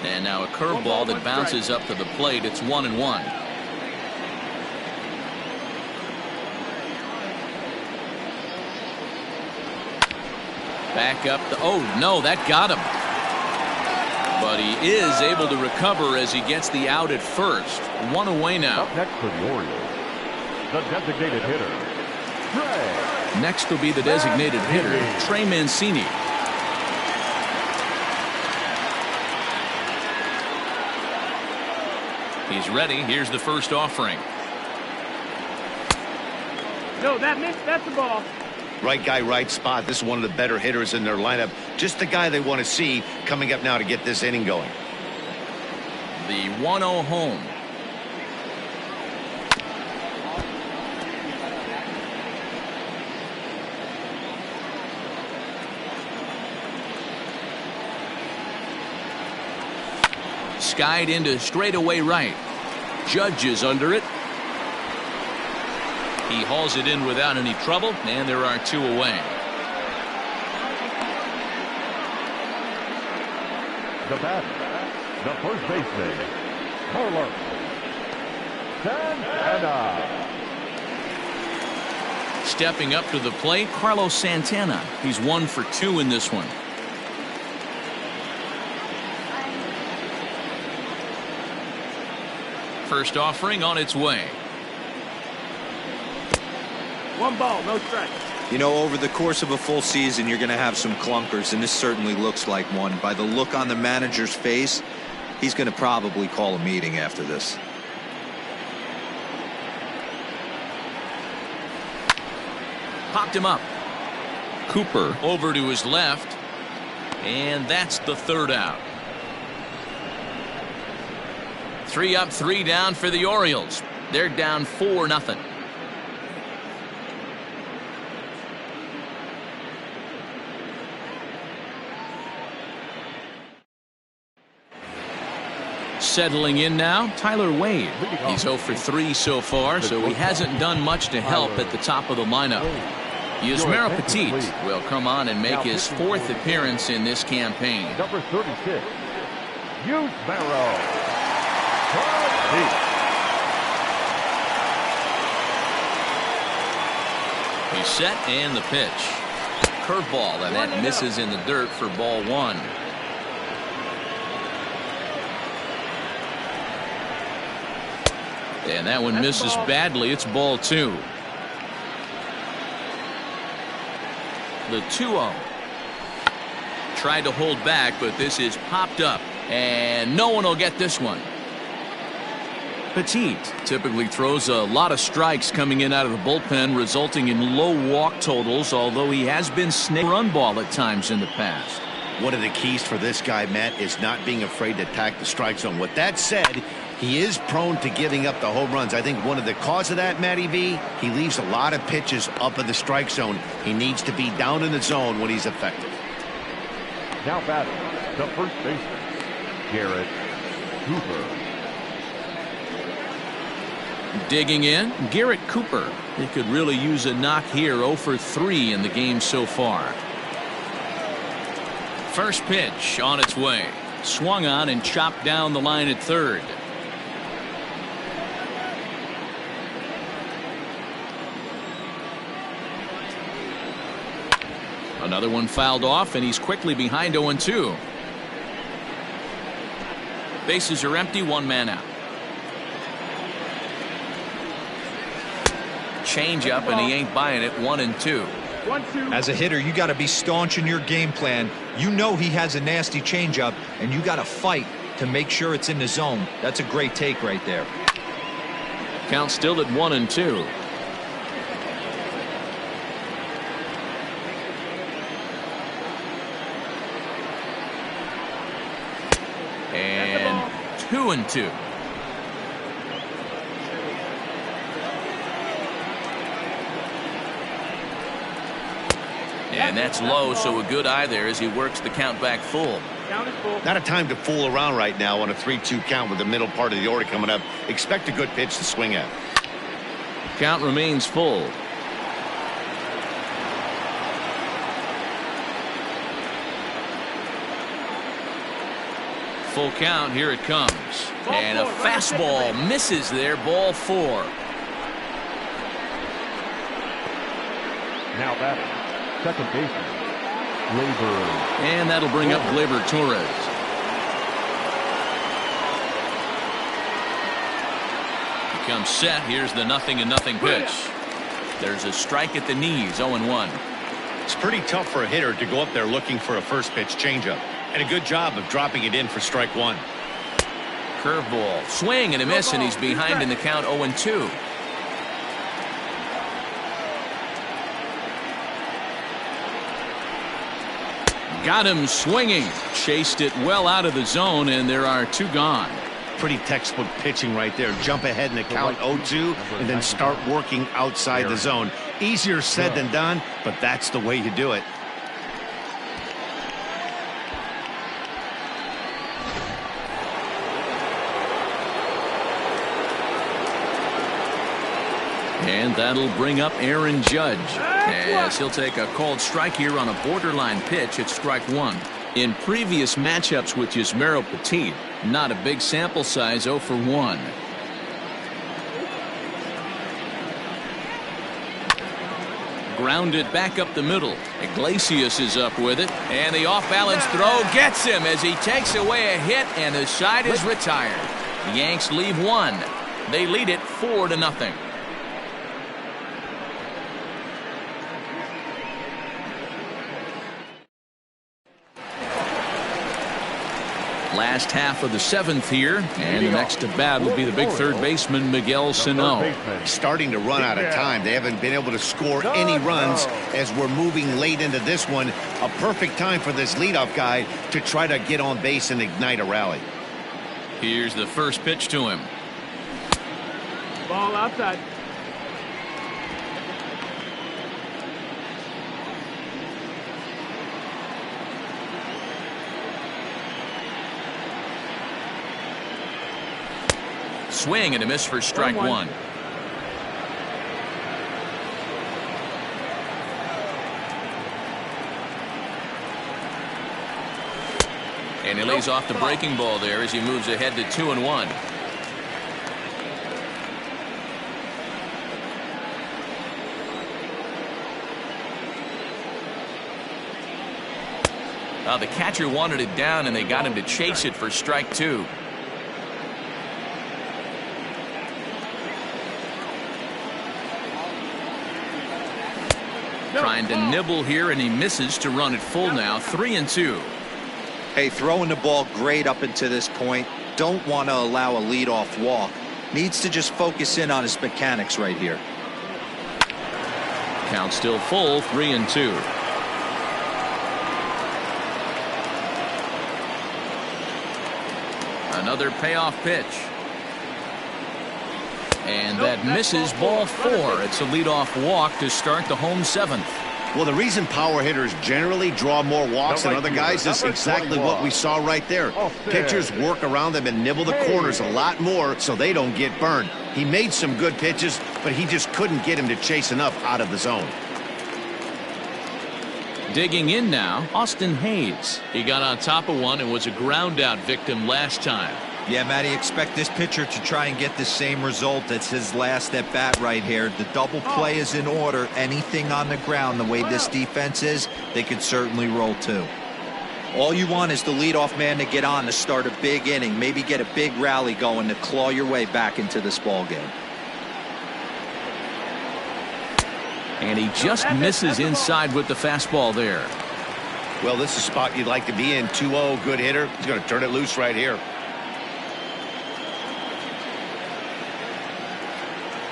And now a curveball that bounces up to the plate. It's 1-1. Back up the, oh no, that got him. But he is able to recover as he gets the out at first. One away now. Up next for the Orioles, the designated hitter, Trey. Next will be the designated hitter, Trey Mancini. He's ready. Here's the first offering. No, that's the ball. right guy, right spot. This is one of the better hitters in their lineup. Just the guy they want to see coming up now to get this inning going. The 1-0 home. Skied into straightaway right. Judge is under it. He hauls it in without any trouble, and there are two away. The batter, the first baseman, Carlos Santana. Stepping up to the plate, Carlos Santana. He's 1 for 2 in this one. First offering on its way. 1 ball, no strike. You know, over the course of a full season, you're going to have some clunkers, and this certainly looks like one. By the look on the manager's face, he's going to probably call a meeting after this. Popped him up. Cooper over to his left, and that's the third out. 3 up, 3 down for the Orioles. They're down 4-0. Settling in now, Tyler Wade. He's 0 for 3 so far, so he hasn't done much to help at the top of the lineup. Yusmeiro Petit will come on and make his 4th appearance in this campaign. Number 36, Yusmeiro. He's set, and the pitch. Curveball, and that misses in the dirt for ball 1. And that one misses badly. It's ball 2. The 2-0. Tried to hold back, but this is popped up, and no one will get this one. Petit typically throws a lot of strikes coming in out of the bullpen, resulting in low walk totals, although he has been snake run ball at times in the past. One of the keys for this guy, Matt, is not being afraid to attack the strike zone. With that said, he is prone to giving up the home runs. I think one of the cause of that, Matty V, he leaves a lot of pitches up in the strike zone. He needs to be down in the zone when he's effective. Now batting, the first baseman, Garrett Cooper. Digging in, Garrett Cooper. He could really use a knock here. 0 for 3 in the game so far. First pitch on its way. Swung on and chopped down the line at third. Another one fouled off, and he's quickly behind 0-2. Bases are empty, one man out. Change up, and he ain't buying it. 1-2. 1-2. As a hitter, you got to be staunch in your game plan. You know he has a nasty changeup, and you got to fight to make sure it's in the zone. That's a great take right there. Count still at 1-2. And 2-2. And that's low, so a good eye there as he works the count back full. Count is full. Not a time to fool around right now on a 3-2 count with the middle part of the order coming up. Expect a good pitch to swing at. Count remains full. Full count, here it comes. And a fastball misses there, ball 4. Now batting, second baseman, Gleyber. And that'll bring up Gleyber Torres. He comes set. Here's the 0-0 pitch. There's a strike at the knees, 0-1. It's pretty tough for a hitter to go up there looking for a first pitch changeup. And a good job of dropping it in for strike 1. Curveball, swing and a miss, and he's behind in the count, 0-2. Got him swinging. Chased it well out of the zone, and there are 2 gone. Pretty textbook pitching right there. Jump ahead in the count 0-2 and then start working outside the zone. Easier said than done, but that's the way you do it. And that'll bring up Aaron Judge, as he'll take a called strike here on a borderline pitch at strike 1. In previous matchups with Yusmeiro Petit, not a big sample size, 0 for 1. Grounded back up the middle. Iglesias is up with it, and the off-balance throw gets him as he takes away a hit, and the side is retired. The Yanks leave 1. They lead it 4-0. Last half of the 7th here, and the next to bat will be the big third baseman Miguel Sano. Starting to run out of time. They haven't been able to score any runs as we're moving late into this one. A perfect time for this leadoff guy to try to get on base and ignite a rally. Here's the first pitch to him. Ball outside. Swing and a miss for strike 1. And he lays off the breaking ball there as he moves ahead to 2-1. The catcher wanted it down, and they got him to chase it for strike 2. Trying to nibble here, and he misses to run it full now. 3-2. Hey, throwing the ball great up into this point. Don't want to allow a leadoff walk. Needs to just focus in on his mechanics right here. Count still full, 3-2. Another payoff pitch. And that misses ball 4. It's a leadoff walk to start the home 7th. Well, the reason power hitters generally draw more walks than other guys is exactly what we saw right there. Pitchers work around them and nibble the corners a lot more so they don't get burned. He made some good pitches, but he just couldn't get him to chase enough out of the zone. Digging in now, Austin Hayes. He got on top of one and was a ground out victim last time. Yeah, Matty, expect this pitcher to try and get the same result. That's his last at bat right here. The double play is in order. Anything on the ground, the way this defense is, they could certainly roll too. All you want is the leadoff man to get on to start a big inning, maybe get a big rally going to claw your way back into this ball game. And he just misses inside with the fastball there. Well, this is a spot you'd like to be in. 2-0, good hitter. He's going to turn it loose right here.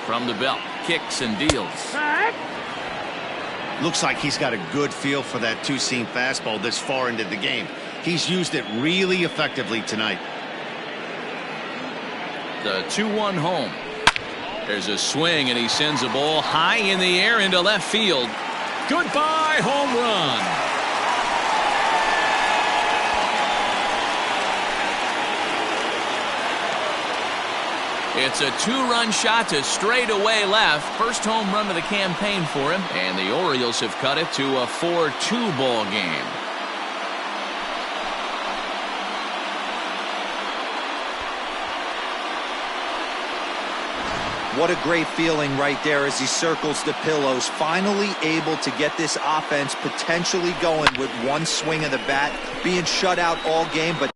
From the belt, kicks and deals. Looks like he's got a good feel for that two-seam fastball this far into the game. He's used it really effectively tonight. The 2-1 home. There's a swing, and he sends a ball high in the air into left field. Goodbye, home run. It's a 2-run shot to straightaway left. First home run of the campaign for him. And the Orioles have cut it to a 4-2 ball game. What a great feeling right there as he circles the pillows. Finally able to get this offense potentially going with one swing of the bat. Being shut out all game, but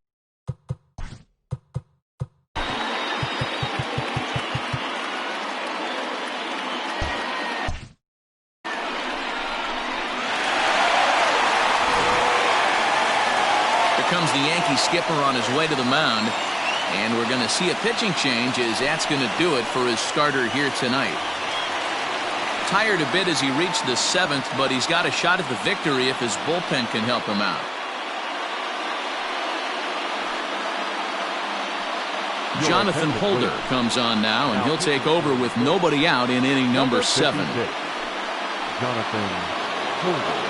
comes the Yankee skipper on his way to the mound, and we're going to see a pitching change as that's going to do it for his starter here tonight. Tired a bit as he reached the 7th, but he's got a shot at the victory if his bullpen can help him out. Jonathan Holder comes on now, and he'll take over with nobody out in inning number 7. Jonathan Holder.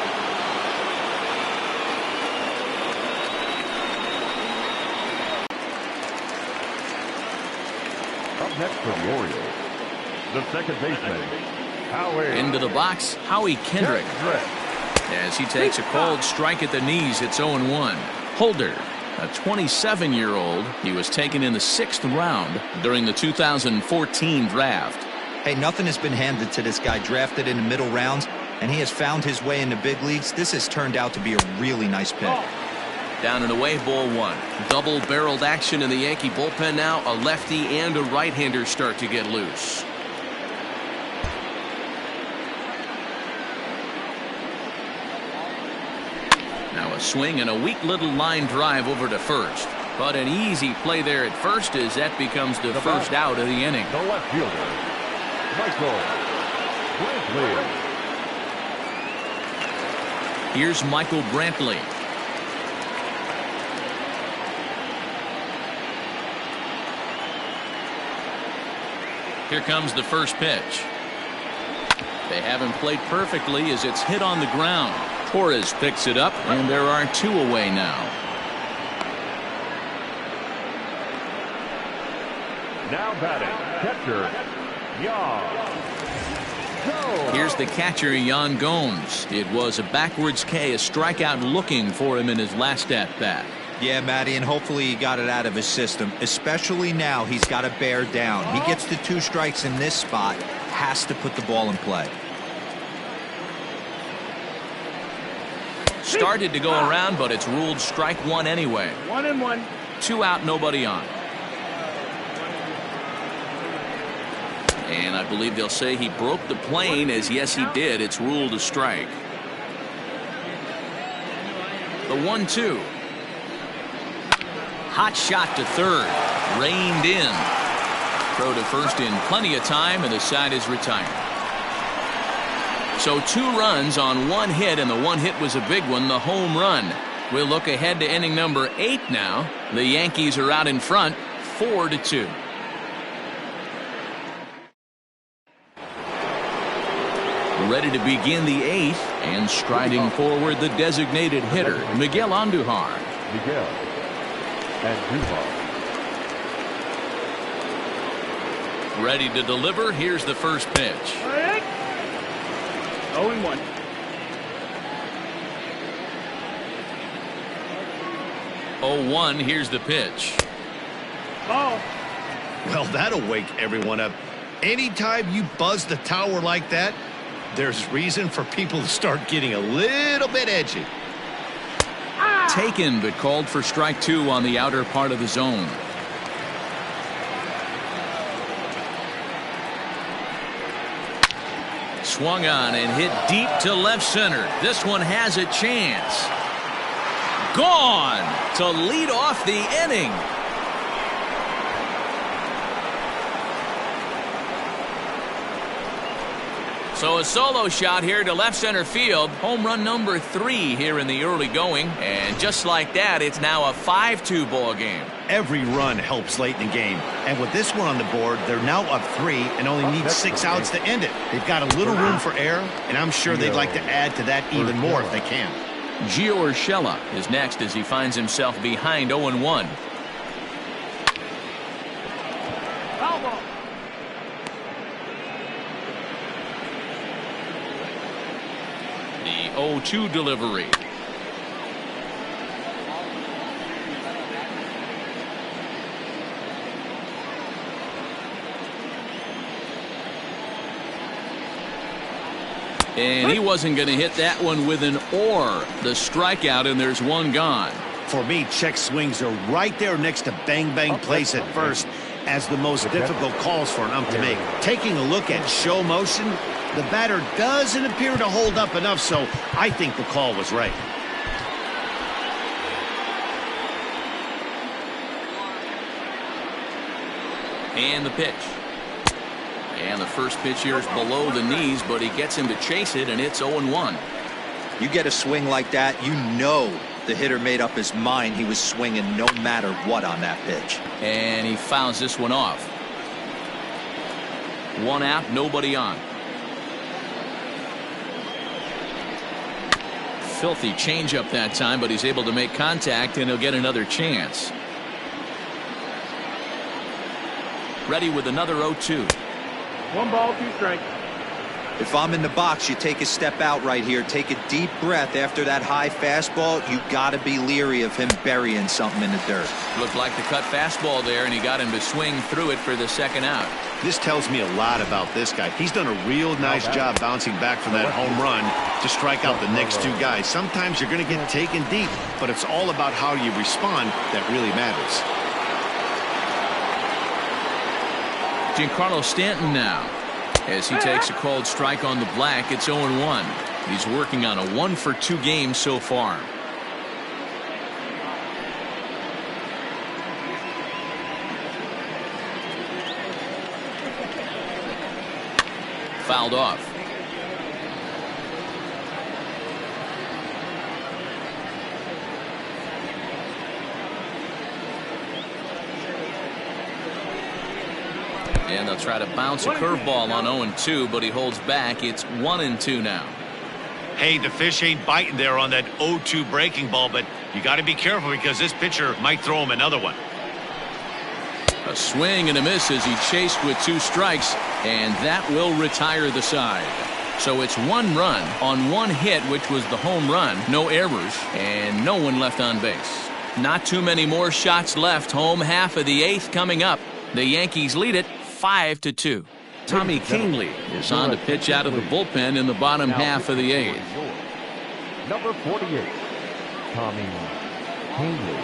Next for the Orioles, the second baseman, Howie. Into the box, Howie Kendrick. As he takes a cold strike at the knees, it's 0-1. Holder, a 27-year-old. He was taken in the 6th round during the 2014 draft. Hey, nothing has been handed to this guy. Drafted in the middle rounds, and he has found his way in the big leagues. This has turned out to be a really nice pick. Down and away, ball 1. Double-barreled action in the Yankee bullpen now. A lefty and a right-hander start to get loose. Now a swing and a weak little line drive over to first. But an easy play there at first as that becomes the first out of the inning. The left fielder, Michael Brantley. Here's Michael Brantley. Here comes the first pitch. They haven't played perfectly as it's hit on the ground. Torres picks it up, and there are 2 away now. Now batting, catcher, Jan. Here's the catcher, Yan Gomes. It was a backwards K, a strikeout looking for him in his last at-bat. Yeah, Matty, and hopefully he got it out of his system. Especially now, he's got to bear down. He gets the 2 strikes in this spot, has to put the ball in play. Started to go around, but it's ruled strike 1 anyway. 1-1. 2 out, nobody on. And I believe they'll say he broke the plane, as yes, he did. It's ruled a strike. The 1-2. Hot shot to third. Reined in. Throw to first in plenty of time, and the side is retired. So 2 runs on 1 hit, and the 1 hit was a big one, the home run. We'll look ahead to inning number 8 now. The Yankees are out in front, 4-2. Ready to begin the 8th, and striding forward the designated hitter, Miguel Andujar. Miguel Andujar. Ready to deliver. Here's the first pitch. 0-1. 0-1. Here's the pitch. Ball. Well, that'll wake everyone up. Anytime you buzz the tower like that, there's reason for people to start getting a little bit edgy. Taken, but called for strike 2 on the outer part of the zone. Swung on and hit deep to left center. This one has a chance. Gone to lead off the inning. So a solo shot here to left center field. Home run number 3 here in the early going. And just like that, it's now a 5-2 ball game. Every run helps late in the game. And with this one on the board, they're now up 3 and only need 6 outs to end it. They've got a little room for error, and I'm sure they'd like to add to that even more if they can. Gio Urshela is next as he finds himself behind 0-1. Foul ball. The 0-2 delivery. And he wasn't going to hit that one with an or. The strikeout, and there's one gone. For me, check swings are right there next to bang-bang plays at first as the most difficult calls for an ump to make. Taking a look at show motion, the batter doesn't appear to hold up enough, so I think the call was right. And the pitch. And the first pitch here is below the knees, but he gets him to chase it, and it's 0-1. You get a swing like that, you know the hitter made up his mind he was swinging no matter what on that pitch. And he fouls this one off. 1 out, nobody on. Filthy changeup that time, but he's able to make contact, and he'll get another chance. Ready with another 0-2. 1 ball, 2 strikes. If I'm in the box, you take a step out right here, take a deep breath after that high fastball. You got to be leery of him burying something in the dirt. Looked like the cut fastball there, and he got him to swing through it for the second out. This tells me a lot about this guy. He's done a real nice job bouncing back from that home run to strike out the next 2 guys. Sometimes you're going to get taken deep, but it's all about how you respond that really matters. Giancarlo Stanton now, as he takes a called strike on the black. It's 0-1. He's working on a 1-for-2 game so far. Fouled off. And they'll try to bounce a curveball on 0-2, but he holds back. It's 1-2 now. Hey, the fish ain't biting there on that 0-2 breaking ball, but you got to be careful because this pitcher might throw him another one. A swing and a miss as he chased with 2 strikes, and that will retire the side. So it's 1 run on 1 hit, which was the home run. No errors, and no one left on base. Not too many more shots left. Home half of the 8th coming up. The Yankees lead it 5-2. Tommy Kingley is on to pitch out of the bullpen in the bottom half of the 8th. Number 48, Tommy Kingley.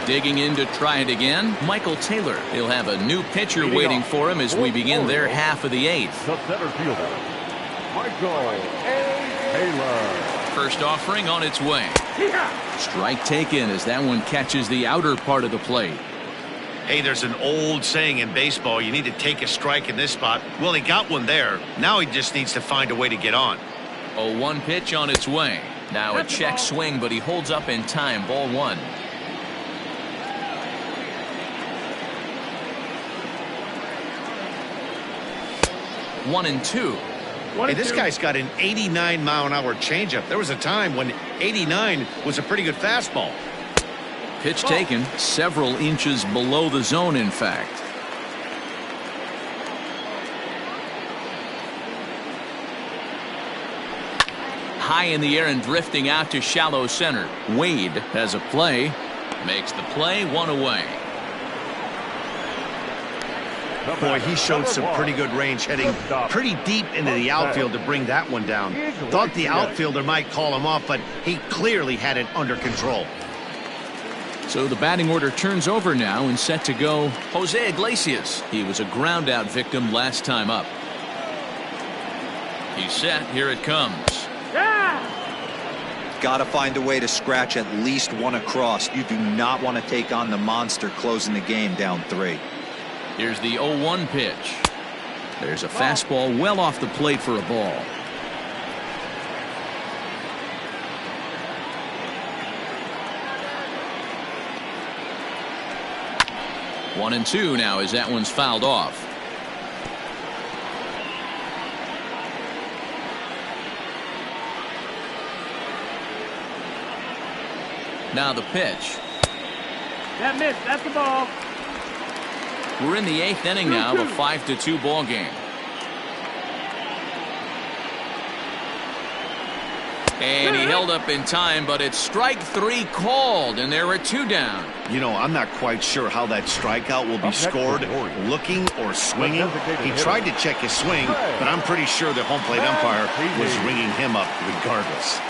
Digging in to try it again, Michael Taylor. He'll have a new pitcher waiting for him as we begin their half of the 8th. The center fielder, Michael A. Taylor. First offering on its way. Strike taken as that one catches the outer part of the plate. Hey, there's an old saying in baseball, you need to take a strike in this spot. Well, he got one there. Now he just needs to find a way to get on. 0-1 pitch on its way. Now a check swing, but he holds up in time. Ball 1. One and two. Hey, this guy's got an 89-mile-an-hour changeup. There was a time when 89 was a pretty good fastball. Pitch taken several inches below the zone, in fact. High in the air and drifting out to shallow center. Wade has a play. Makes the play, 1 away. Boy, he showed some pretty good range, heading pretty deep into the outfield to bring that one down. Thought the outfielder might call him off, but he clearly had it under control. So the batting order turns over now and set to go Jose Iglesias. He was a ground out victim last time up. He's set. Here it comes. Got to find a way to scratch at least one across. You do not want to take on the monster closing the game down 3. Here's the 0-1 pitch. There's a fastball well off the plate for a ball. One and two now as that one's fouled off. Now the pitch. That missed. That's the ball. We're in the 8th inning now of a 5-2 ball game. And he held up in time, but it's strike 3 called, and there are 2 down. You know, I'm not quite sure how that strikeout will be scored, looking or swinging. He tried to check his swing, but I'm pretty sure the home plate umpire was ringing him up regardless.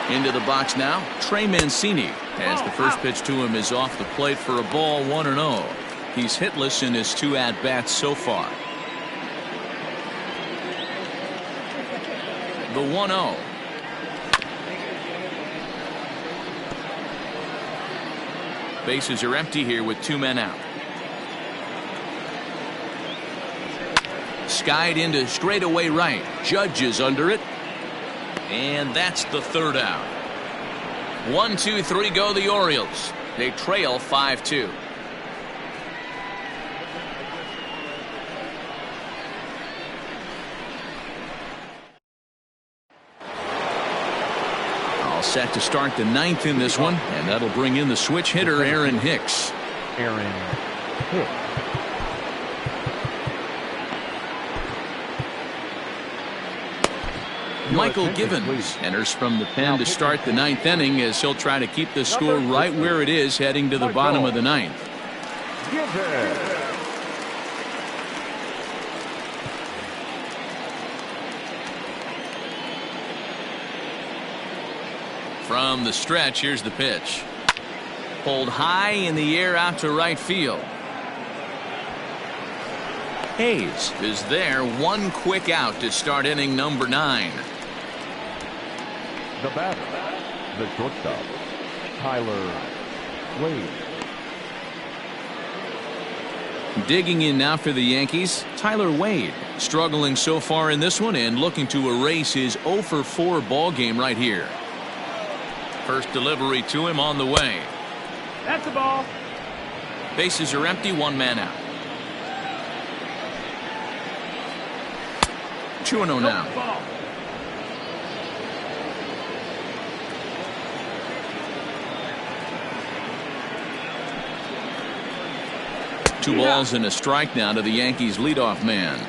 Into the box now, Trey Mancini, as the first pitch to him is off the plate for a ball, 1-0. He's hitless in his 2 at-bats so far. The 1-0. Bases are empty here with 2 men out. Skied into straightaway right. Judge is under it. And that's the 3rd out. 1, 2, 3 go the Orioles. They trail 5-2. All set to start the 9th in this one, and that'll bring in the switch hitter Aaron Hicks. Aaron Hicks. Michael Givens enters from the pen to start the 9th inning as he'll try to keep the score right where it is heading to the bottom of the 9th. From the stretch, here's the pitch. Pulled high in the air out to right field. Hayes is there, 1 quick out to start inning number 9. The batter, the shortstop, Tyler Wade. Digging in now for the Yankees, Tyler Wade, struggling so far in this one and looking to erase his 0-for-4 ball game right here. First delivery to him on the way. That's the ball. Bases are empty, 1 man out. 2-0 now. Ball. Two balls and a strike now to the Yankees leadoff man.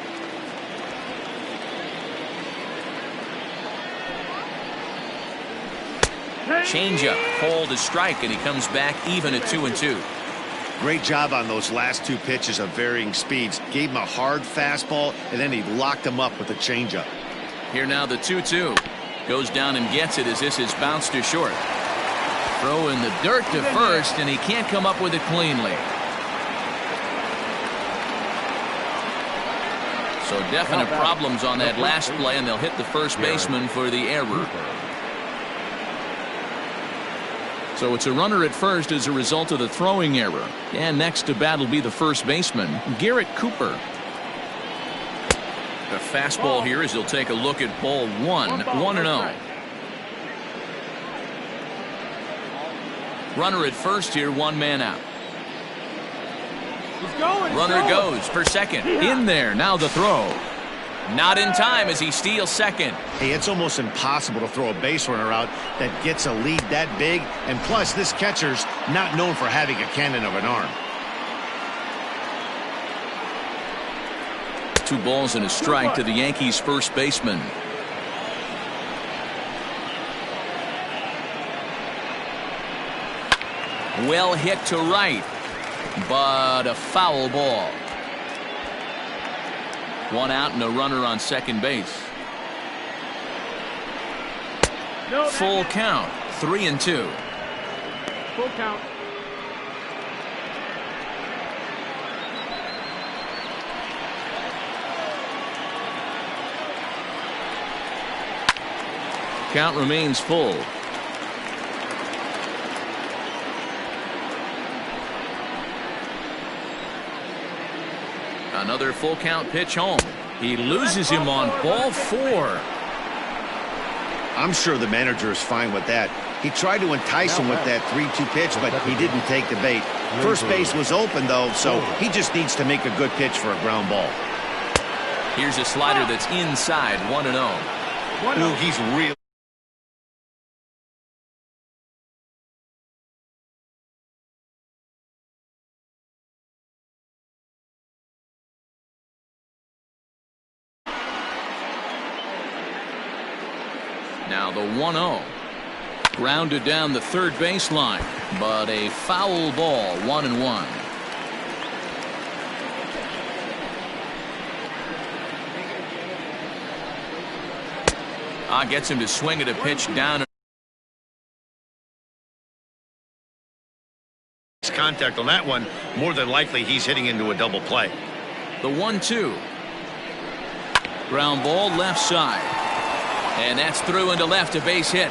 Changeup, called a strike, and he comes back even at 2-2. Great job on those last 2 pitches of varying speeds. Gave him a hard fastball, and then he locked him up with a changeup. Here now the 2-2. Goes down and gets it as this is bounced to short. Throw in the dirt to first, and he can't come up with it cleanly. So definite problems on that last play, and they'll hit the first baseman for the error. So it's a runner at first as a result of the throwing error. And next to bat will be the first baseman, Garrett Cooper. The fastball here as he'll take a look at ball one. 1-0. Runner at first here, one man out. He's going. Runner goes for second. In there. Now the throw. Not in time as he steals second. Hey, it's almost impossible to throw a base runner out that gets a lead that big. And plus, this catcher's not known for having a cannon of an arm. 2 balls and a strike to the Yankees first baseman. Well hit to right, but a foul ball. 1 out and a runner on second base. Full count, 3-2. Full count. Count remains full. Another full count pitch home. He loses him on ball 4. I'm sure the manager is fine with that. He tried to entice him with that 3-2 pitch, but he didn't take the bait. First base was open, though, so he just needs to make a good pitch for a ground ball. Here's a slider that's inside, 1-0. Ooh, he's really... Now the 1-0. Grounded down the third baseline, but a foul ball, 1-1. Gets him to swing at a pitch down. Contact on that one, more than likely he's hitting into a double play. The 1-2. Ground ball left side. And that's through into left, a base hit.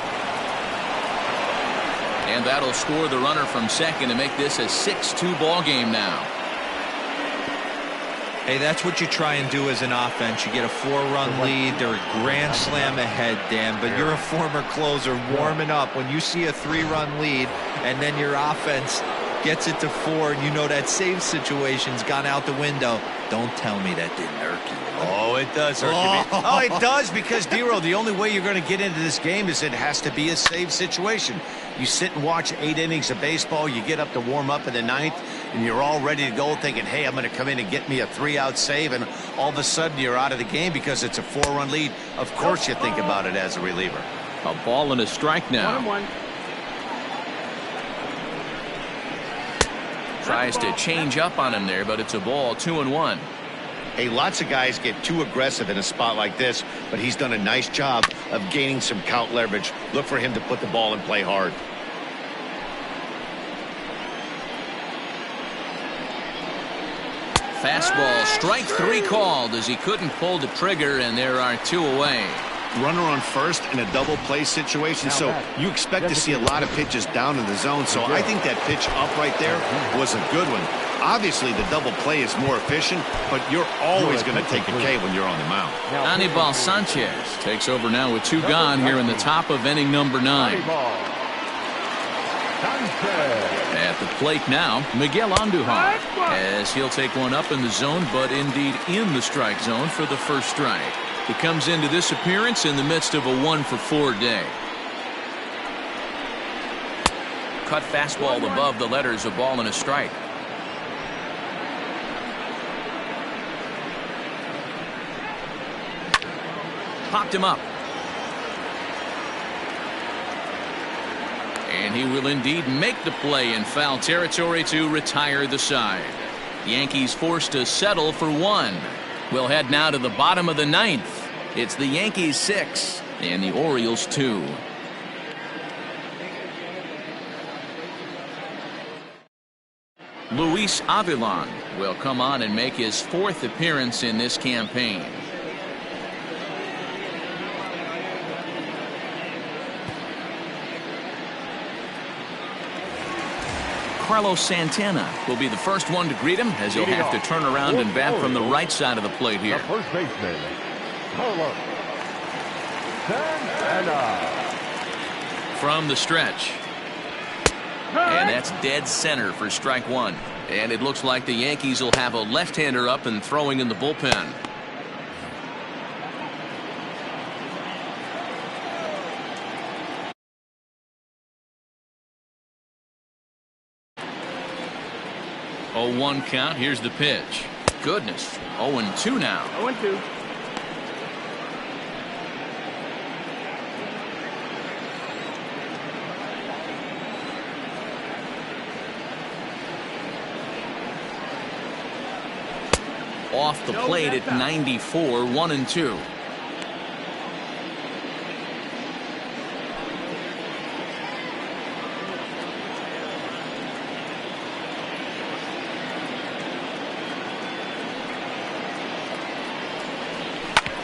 And that'll score the runner from second to make this a 6-2 ball game now. Hey, that's what you try and do as an offense. You get a 4-run lead. They're a grand slam ahead, Dan, but you're a former closer warming up. When you see a 3-run lead and then your offense gets it to 4 and you know that save situation's gone out the window, don't tell me that didn't irk you. Oh, it does hurt you. Oh, it does, because, Dero, the only way you're going to get into this game is it has to be a save situation. You sit and watch 8 innings of baseball, you get up to warm up in the 9th, and you're all ready to go thinking, hey, I'm going to come in and get me a 3-out save, and all of a sudden you're out of the game because it's a 4-run lead. Of course you think about it as a reliever. A ball and a strike now. 1-1. Tries to change up on him there, but it's a ball, 2-1. Hey, lots of guys get too aggressive in a spot like this, but he's done a nice job of gaining some count leverage. Look for him to put the ball in play hard. Fastball, strike 3 called as he couldn't pull the trigger, and there are 2 away. Runner on first in a double play situation, so you expect to see a lot of pitches down in the zone. So I think that pitch up right there was a good one. Obviously, the double play is more efficient, but you're always going to take a K when you're on the mound. Anibal Sanchez takes over now with 2 gone here in the top of inning number 9. At the plate now, Miguel Andujar, as he'll take one up in the zone, but indeed in the strike zone for the first strike. He comes into this appearance in the midst of a 1-for-4 day. Cut fastball above the letters, a ball and a strike. Popped him up. And he will indeed make the play in foul territory to retire the side. Yankees forced to settle for 1. We'll head now to the bottom of the 9th. It's the Yankees 6 and the Orioles 2. Luis Avilan will come on and make his 4th appearance in this campaign. Carlos Santana will be the first one to greet him, as he'll have to turn around and bat from the right side of the plate here. The first baseman, Total. 10-0. From the stretch. And that's dead center for strike one. And it looks like the Yankees will have a left-hander up and throwing in the bullpen. Oh, 1 count. Here's the pitch. Goodness. 0-2 now. 0-2. Off the plate at 94, 1-2.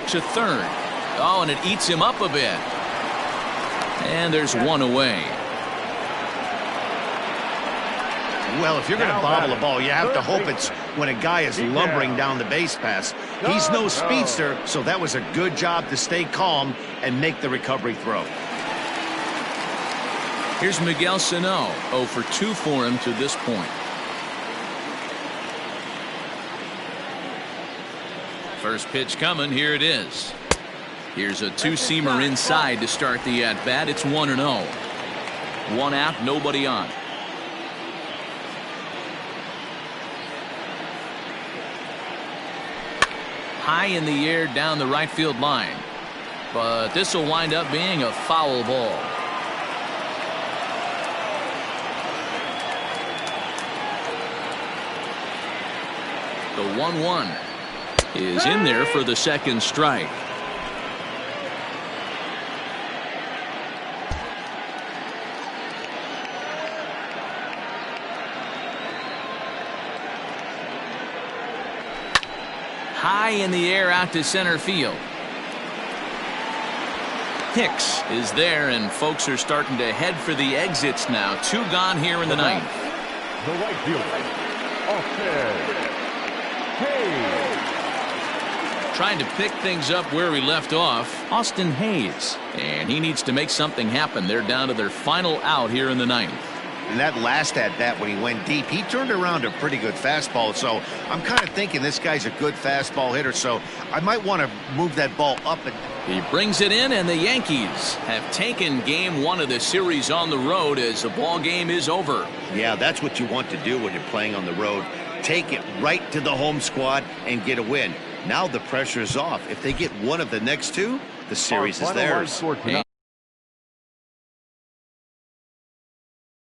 To third. Oh, and it eats him up a bit. And there's one away. Well, if you're going to bobble a ball, you have to hope it's when a guy is lumbering down the base pass. He's no speedster, so that was a good job to stay calm and make the recovery throw. Here's Miguel Sano. 0 for 2 for him to this point. First pitch coming. Here it is. Here's a two-seamer inside to start the at-bat. It's 1-0. 1 out, nobody on. High in the air down the right field line. But this will wind up being a foul ball. The 1-1 is in there for the second strike. High in the air out to center field. Hicks is there, and folks are starting to head for the exits now. 2 gone here in the ninth. The right fielder, offense. Hayes. Trying to pick things up where we left off, Austin Hayes. And he needs to make something happen. They're down to their final out here in the ninth. And that last at-bat when he went deep, he turned around a pretty good fastball. So I'm kind of thinking this guy's a good fastball hitter, so I might want to move that ball up. He brings it in, and the Yankees have taken game 1 of the series on the road as the ball game is over. Yeah, that's what you want to do when you're playing on the road. Take it right to the home squad and get a win. Now the pressure is off. If they get one of the next 2, the series is theirs.